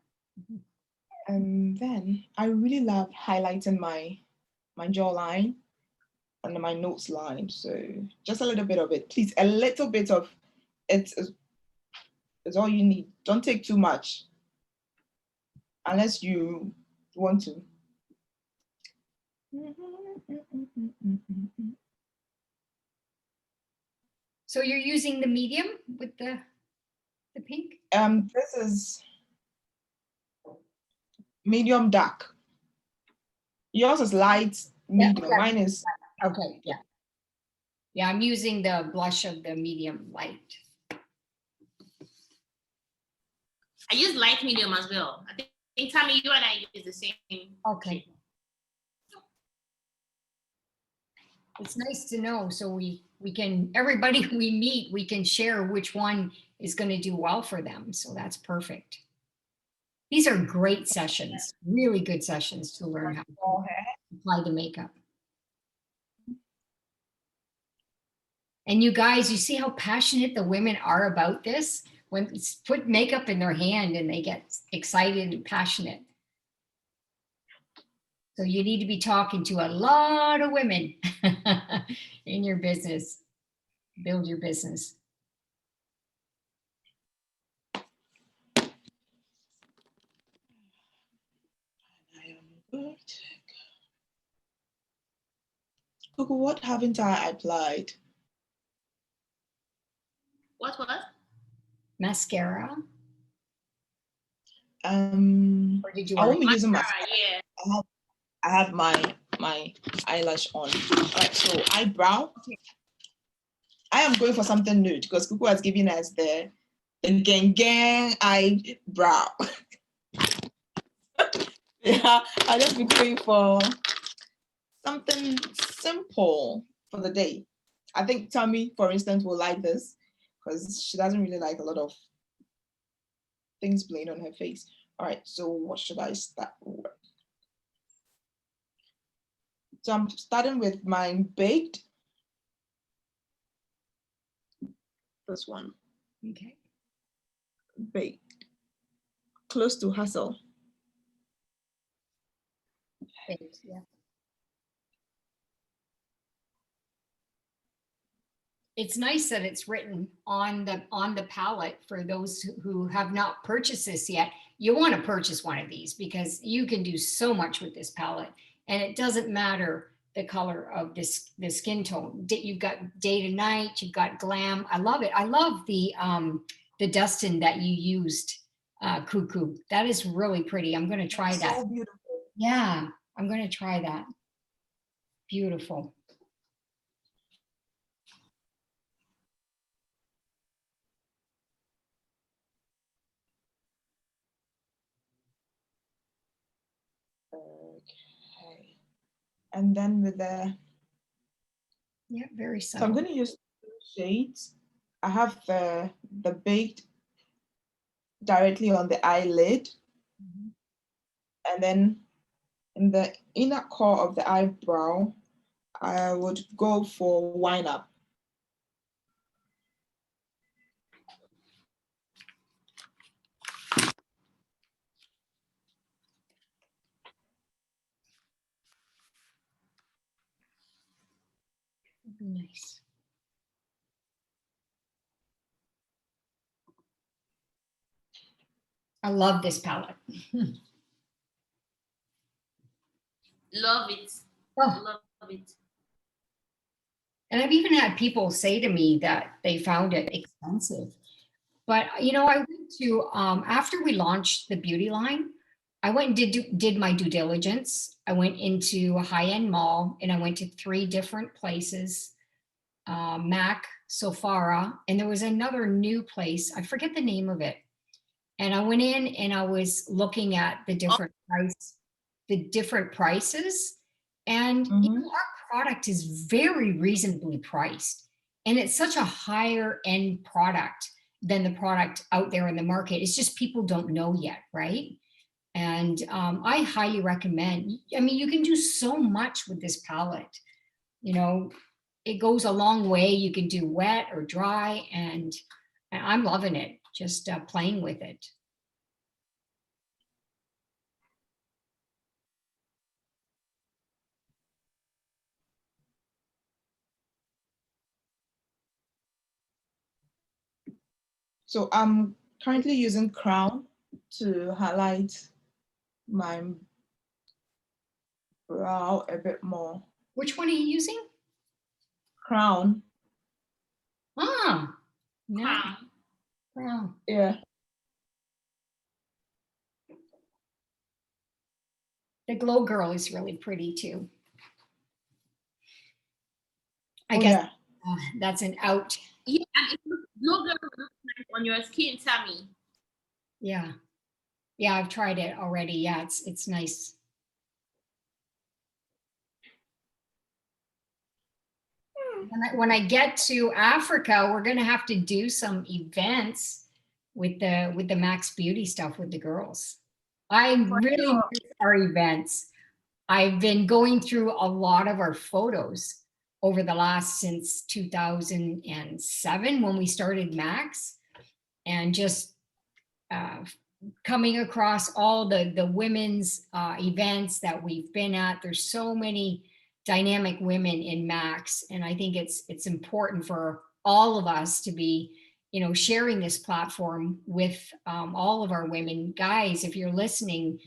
And then I really love highlighting my jawline and my nose line. So just a little bit of it. Please, a little bit of it is all you need. Don't take too much unless you want to. So you're using the medium with the pink? This is medium dark. Yours is light medium. Yeah. Mine is okay. Yeah. Yeah, I'm using the blush of the medium light. I use light medium as well. I think Tammy, you and I use the same. Okay. It's nice to know. So we can, everybody we meet, we can share which one is going to do well for them. So that's perfect. These are great sessions, really good sessions to learn how to apply the makeup. And you guys, you see how passionate the women are about this? When it's put makeup in their hand and they get excited and passionate. So you need to be talking to a lot of women in your business, build your business. Kuku, what haven't I applied? What? Mascara? Or did you I won't be already? using Mascara, mascara. yeah. I have my eyelash on. All right, so eyebrow. I am going for something nude because Kuku has given us the gang eyebrow. Yeah, I'll just be going for something simple for the day. I think Tammy, for instance, will like this because she doesn't really like a lot of things playing on her face. All right, so what should I start with? So I'm starting with my baked. This one. Okay. Baked. Close to hustle. Yeah. It's nice that it's written on the palette for those who have not purchased this yet. You want to purchase one of these because you can do so much with this palette, and it doesn't matter the color of the skin tone. You've got day to night, you've got glam. I love it. I love the Dustin that you used, Kuku. That is really pretty. I'm going to try that. So beautiful. Yeah, I'm going to try that. Beautiful. Okay. And then with the, Yeah, very so I'm subtle. going to use two shades. I have the baked directly on the eyelid. Mhm. And then in the inner core of the eyebrow, I would go for Wine Up. Nice. I love this palette. Love it. Oh, Love it. and I've even had people say to me that they found it expensive. But you know, I went to after we launched the beauty line, I went and did my due diligence. I went into a high-end mall and I went to 3 different places, Mac, Sofara, and there was another new place. I forget the name of it. And I went in and I was looking at the different prices. And you know, our product is very reasonably priced. And it's such a higher end product than the product out there in the market. It's just people don't know yet, right? And I highly recommend. I mean, you can do so much with this palette. You know, it goes a long way. You can do wet or dry, and I'm loving it. Just playing with it. So I'm currently using Crown to highlight my brow a bit more. Which one are you using? Crown. Ah, no, Crown. wow. Yeah. The Glow Girl is really pretty too. I Oh, guess yeah. that's an out. Yeah, and it looks nice on your skin, Tammy. Yeah, yeah, I've tried it already. Yeah, it's nice. when I get to Africa, we're gonna have to do some events with the Max Beauty stuff with the girls. I really miss our events. I've been going through a lot of our photos over the last since 2007 when we started Max, and just coming across all the women's events that we've been at. There's so many dynamic women in Max, and I think it's important for all of us to be, you know, sharing this platform with all of our women. Guys, if you're listening,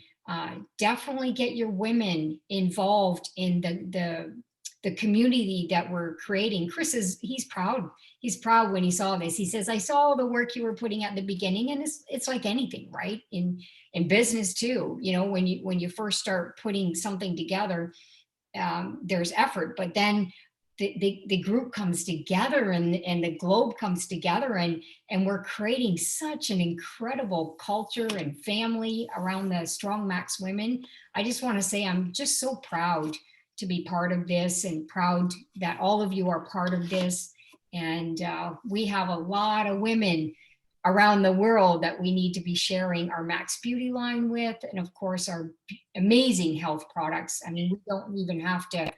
definitely get your women involved in the community that we're creating. Chris he's proud. He's proud when he saw this. He says, I saw all the work you were putting at the beginning, and it's like anything, right? In business too, you know, when you first start putting something together, there's effort, but then the group comes together and the globe comes together, and we're creating such an incredible culture and family around the Strong Max women. I just want to say I'm just so proud to be part of this, and proud that all of you are part of this. And we have a lot of women around the world that we need to be sharing our Max Beauty line with, and of course our amazing health products. I mean, we don't even have to,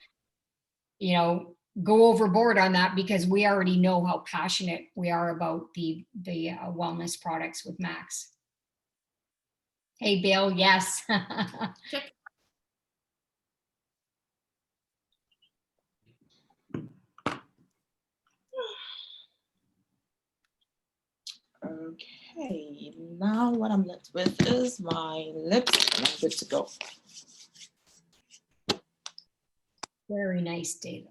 you know, go overboard on that, because we already know how passionate we are about the wellness products with Max. Hey, Bill, yes. Okay, now what I'm left with is my lips, and I'm good to go. Very nice, David.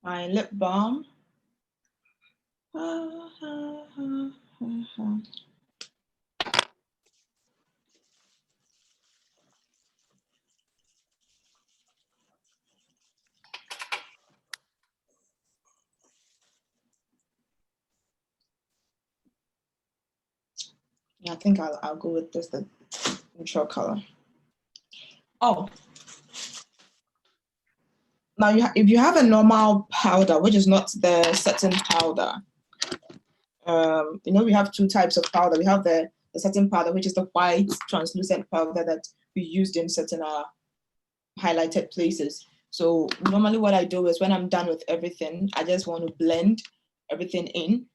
My lip balm. Yeah, I think I'll go with this, the neutral color. Oh, now if you have a normal powder, which is not the setting powder, you know, we have two types of powder. We have the setting powder, which is the white translucent powder that we used in setting our highlighted places. So normally what I do is when I'm done with everything, I just want to blend everything in.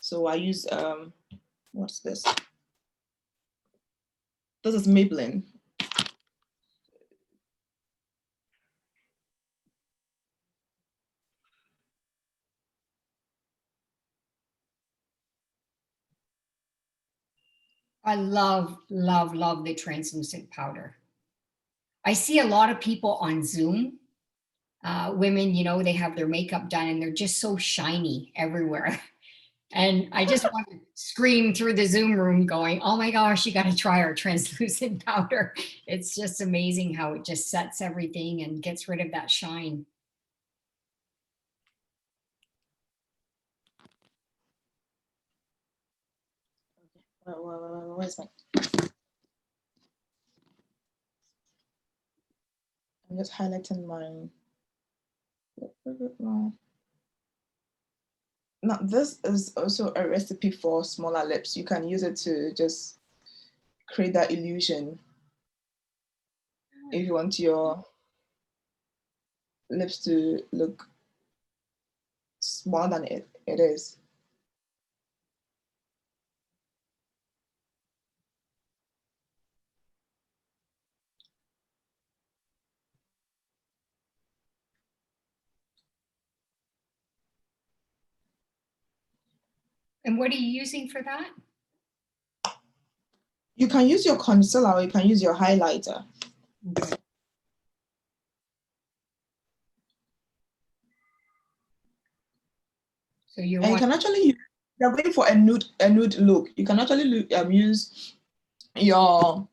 So I use, what's this? This is Maybelline. I love, love, love the translucent powder. I see a lot of people on Zoom, women, you know, they have their makeup done and they're just so shiny everywhere. And I just want to scream through the Zoom room going, oh my gosh, you got to try our translucent powder. It's just amazing how it just sets everything and gets rid of that shine. Where's my? I'm just highlighting mine. Now, this is also a recipe for smaller lips. You can use it to just create that illusion if you want your lips to look smaller than it is. And what are you using for that? You can use your concealer or you can use your highlighter. Okay. So you can actually use, you're going for a nude look. You can actually use your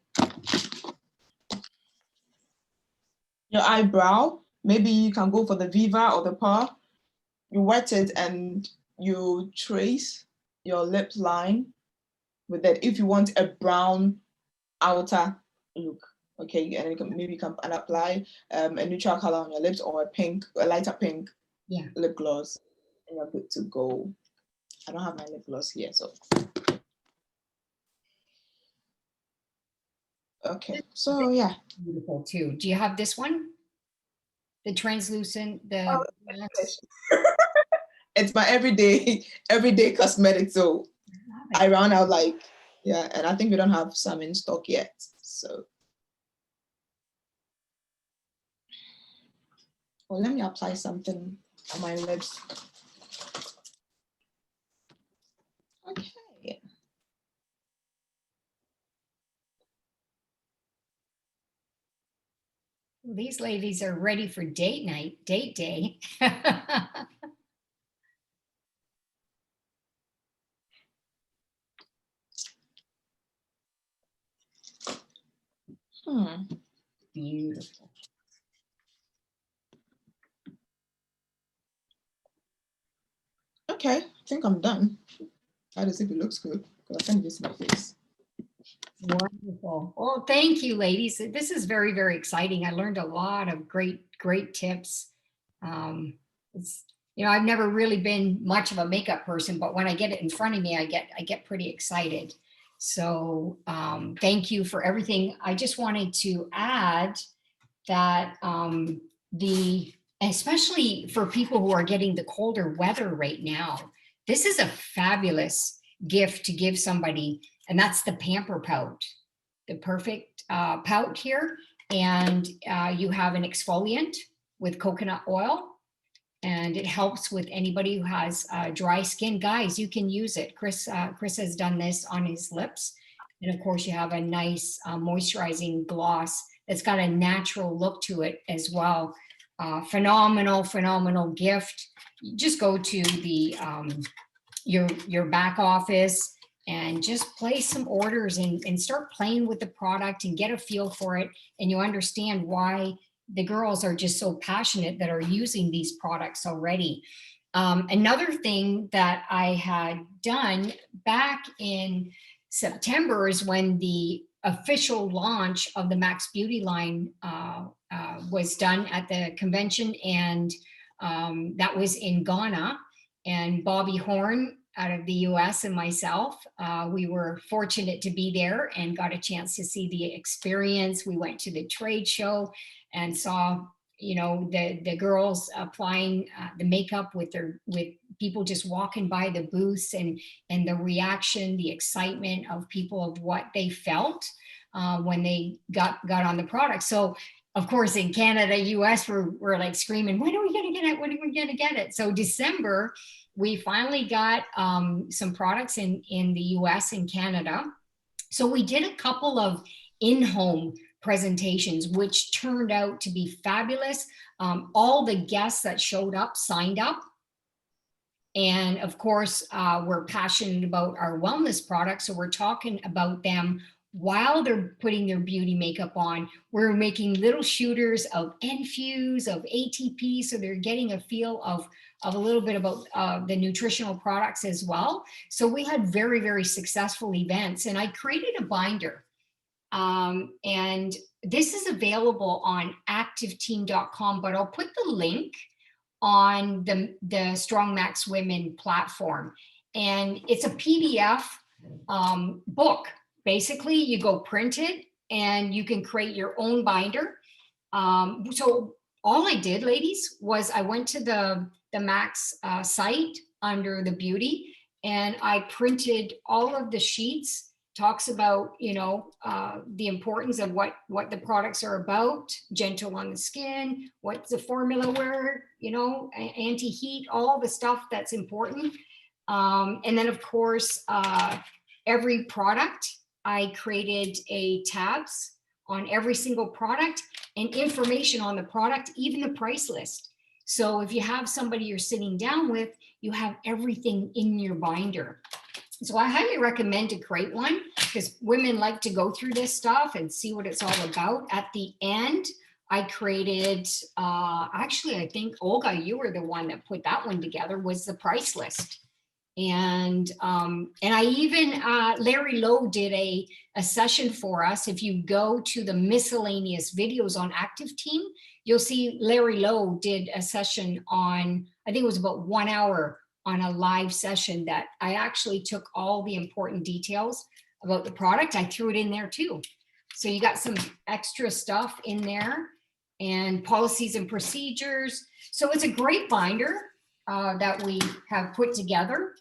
eyebrow. Maybe you can go for the Viva or the Pearl. You wet it and you trace your lip line with that if you want a brown outer look. Okay, and then maybe you can apply a neutral color on your lips or a lighter pink lip gloss, and you're good to go. I don't have my lip gloss here, so. Okay, so yeah. Beautiful too. Do you have this one? The translucent, It's my everyday cosmetic, so I ran out and I think we don't have some in stock yet, so. Well, let me apply something on my lips. Okay. These ladies are ready for date night, date day. Beautiful. Okay, I think I'm done. How does it looks good? Because I can't even see my face. Wonderful. Well, thank you, ladies. This is very, very exciting. I learned a lot of great tips. I've never really been much of a makeup person, but when I get it in front of me, I get pretty excited. So thank you for everything. I just wanted to add that especially for people who are getting the colder weather right now, this is a fabulous gift to give somebody, and that's the Pamper Pout, the perfect pout here. And you have an exfoliant with coconut oil, and it helps with anybody who has dry skin. Guys, you can use it. Chris has done this on his lips. And of course you have a nice moisturizing gloss that's got a natural look to it as well. Phenomenal gift. Just go to the your back office and just place some orders and start playing with the product and get a feel for it. And you understand why the girls are just so passionate that are using these products already. Another thing that I had done back in September is when the official launch of the Max Beauty line was done at the convention, and that was in Ghana. And Bobby Horn out of the US and myself, we were fortunate to be there and got a chance to see the experience. We went to the trade show and saw, the girls applying the makeup with people just walking by the booths, and the reaction, the excitement of people of what they felt when they got on the product. So of course, in Canada, US, we're like screaming, when are we gonna get it? When are we gonna get it? So December, we finally got some products in the US and Canada. So we did a couple of in-home presentations, which turned out to be fabulous. All the guests that showed up signed up. And of course, we're passionate about our wellness products. So we're talking about them while they're putting their beauty makeup on. We're making little shooters of Enfuse, of ATP. So they're getting a feel of a little bit about the nutritional products as well. So we had very, very successful events, and I created a binder. And this is available on activeteam.com, but I'll put the link on the Strong Max Women platform. And it's a PDF book. Basically, you go print it and you can create your own binder. So all I did, ladies, was I went to the Max site under the beauty, and I printed all of the sheets. Talks about, the importance of what the products are about, gentle on the skin, what's the formula where, anti-heat, all the stuff that's important. And then of course, every product, I created a tabs on every single product and information on the product, even the price list. So if you have somebody you're sitting down with, you have everything in your binder. So I highly recommend to create one, because women like to go through this stuff and see what it's all about. At the end, I created, actually, I think Olga, you were the one that put that one together, was the price list. And I even, Larry Lowe did a session for us. If you go to the miscellaneous videos on Active Team, you'll see Larry Lowe did a session on, I think it was about 1 hour on a live session that I actually took all the important details about the product. I threw it in there too. So you got some extra stuff in there, and policies and procedures. So it's a great binder that we have put together.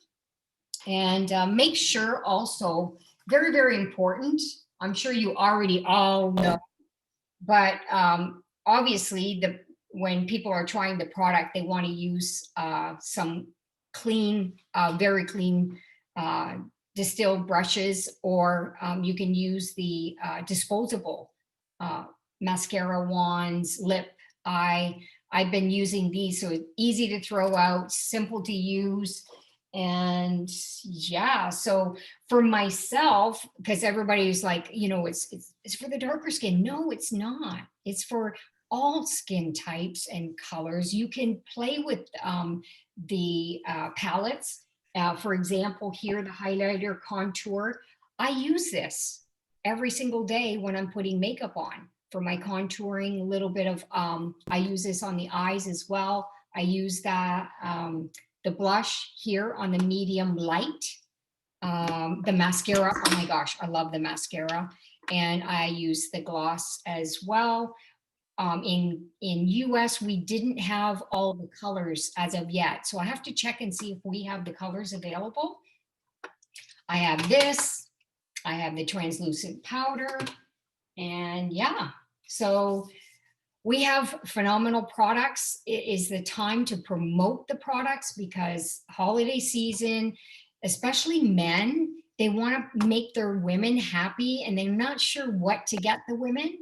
And make sure also, very, very important, I'm sure you already all know, but obviously when people are trying the product, they want to use some clean, very clean distilled brushes, or you can use the disposable mascara wands, lip, eye. I've been using these, so it's easy to throw out, simple to use. And yeah, so for myself, because everybody's like, you know, it's for the darker skin. No, it's not. It's for all skin types and colors. You can play with the palettes. For example, here, the highlighter contour. I use this every single day when I'm putting makeup on for my contouring. A little bit of, I use this on the eyes as well. I use that, the blush here on the medium light, the mascara. Oh my gosh, I love the mascara. And I use the gloss as well. In US, we didn't have all the colors as of yet. So I have to check and see if we have the colors available. I have this, I have the translucent powder, and yeah, so we have phenomenal products. It is the time to promote the products, because holiday season, especially men, they want to make their women happy and they're not sure what to get the women.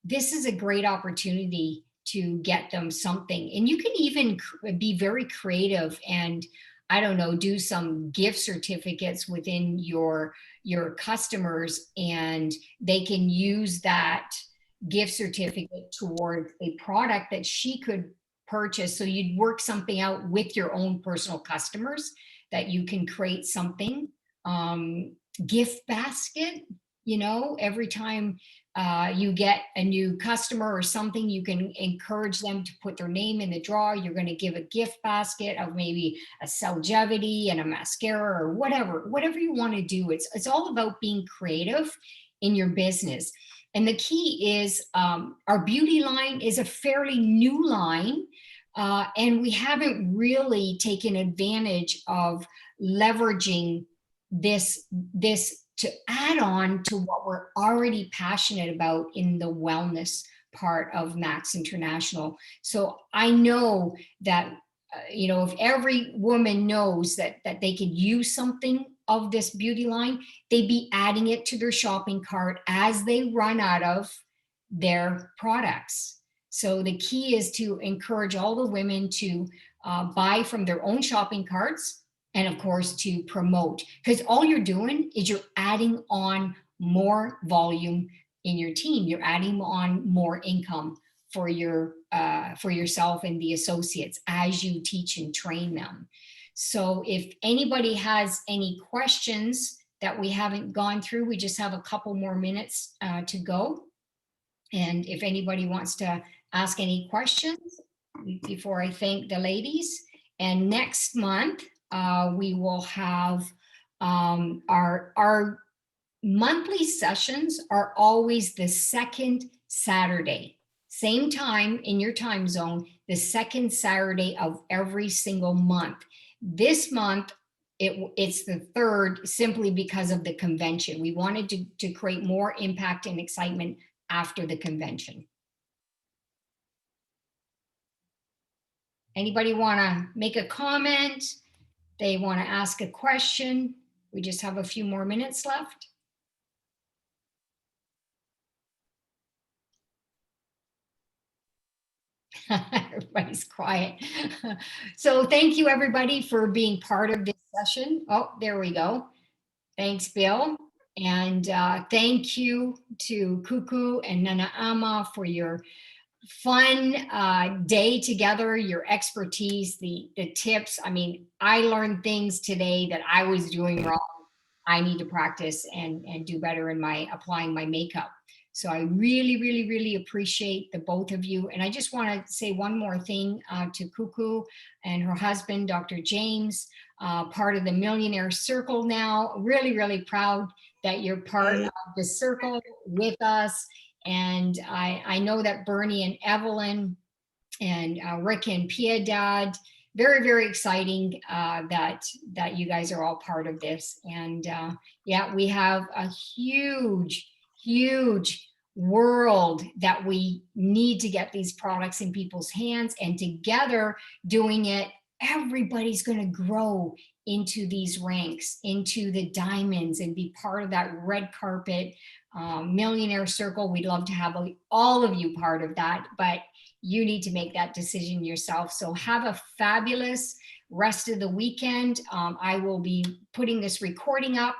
This is a great opportunity to get them something. And you can even be very creative and, I don't know, do some gift certificates within your customers, and they can use that gift certificate toward a product that she could purchase. So you'd work something out with your own personal customers that you can create something. Gift basket, you know, every time you get a new customer or something, you can encourage them to put their name in the draw. You're going to give a gift basket of maybe a Celjevity and a mascara or whatever you want to do. It's all about being creative in your business. And the key is our beauty line is a fairly new line, and we haven't really taken advantage of leveraging this to add on to what we're already passionate about in the wellness part of Max International. So I know that, you know, if every woman knows that they can use something of this beauty line, they'd be adding it to their shopping cart as they run out of their products. So the key is to encourage all the women to buy from their own shopping carts, and of course to promote, because all you're doing is you're adding on more volume in your team. You're adding on more income for yourself and the associates as you teach and train them. So if anybody has any questions that we haven't gone through, we just have a couple more minutes to go. And if anybody wants to ask any questions before I thank the ladies. And next month, we will have our monthly sessions are always the second Saturday, same time in your time zone, the second Saturday of every single month. This month, it's the third, simply because of the convention. We wanted to create more impact and excitement after the convention. Anybody want to make a comment? They want to ask a question? We just have a few more minutes left. Everybody's quiet. So thank you everybody for being part of this session. Oh, there we go. Thanks, Bill. And thank you to Kuku and Nana Ama for your fun day together, your expertise, the tips. I mean, I learned things today that I was doing wrong. I need to practice and do better in my applying my makeup. So I really, really, really appreciate the both of you. And I just want to say one more thing to Kuku and her husband, Dr. James, part of the Millionaire Circle now. Really, really proud that you're part of the circle with us. And I know that Bernie and Evelyn and Rick and Piedad, very, very exciting that you guys are all part of this. And yeah, we have a huge, huge world that we need to get these products in people's hands, and together doing it, everybody's going to grow into these ranks, into the diamonds, and be part of that red carpet millionaire circle. We'd love to have all of you part of that, but you need to make that decision yourself. So have a fabulous rest of the weekend. I will be putting this recording up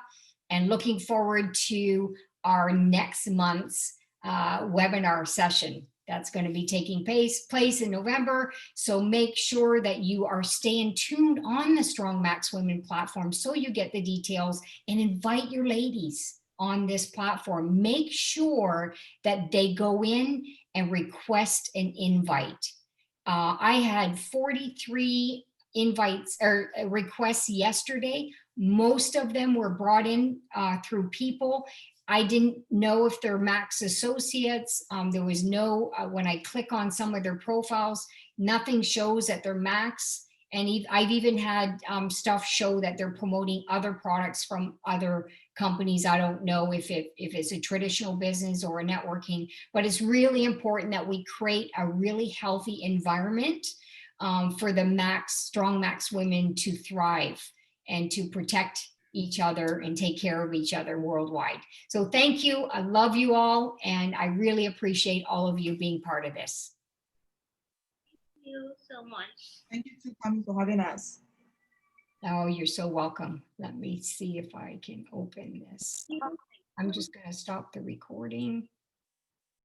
and looking forward to our next month's webinar session. That's going to be taking place in November. So make sure that you are staying tuned on the Strong Max Women platform so you get the details, and invite your ladies on this platform. Make sure that they go in and request an invite. I had 43 invites or requests yesterday. Most of them were brought in through people. I didn't know if they're Max associates. There was no, when I click on some of their profiles, nothing shows that they're Max. And I've even had stuff show that they're promoting other products from other companies. I don't know if it's a traditional business or a networking, but it's really important that we create a really healthy environment for the strong Max women to thrive and to protect each other and take care of each other worldwide. So thank you. I love you all. And I really appreciate all of you being part of this. Thank you so much. Thank you too, Kwame, for having us. Oh, you're so welcome. Let me see if I can open this. I'm just going to stop the recording.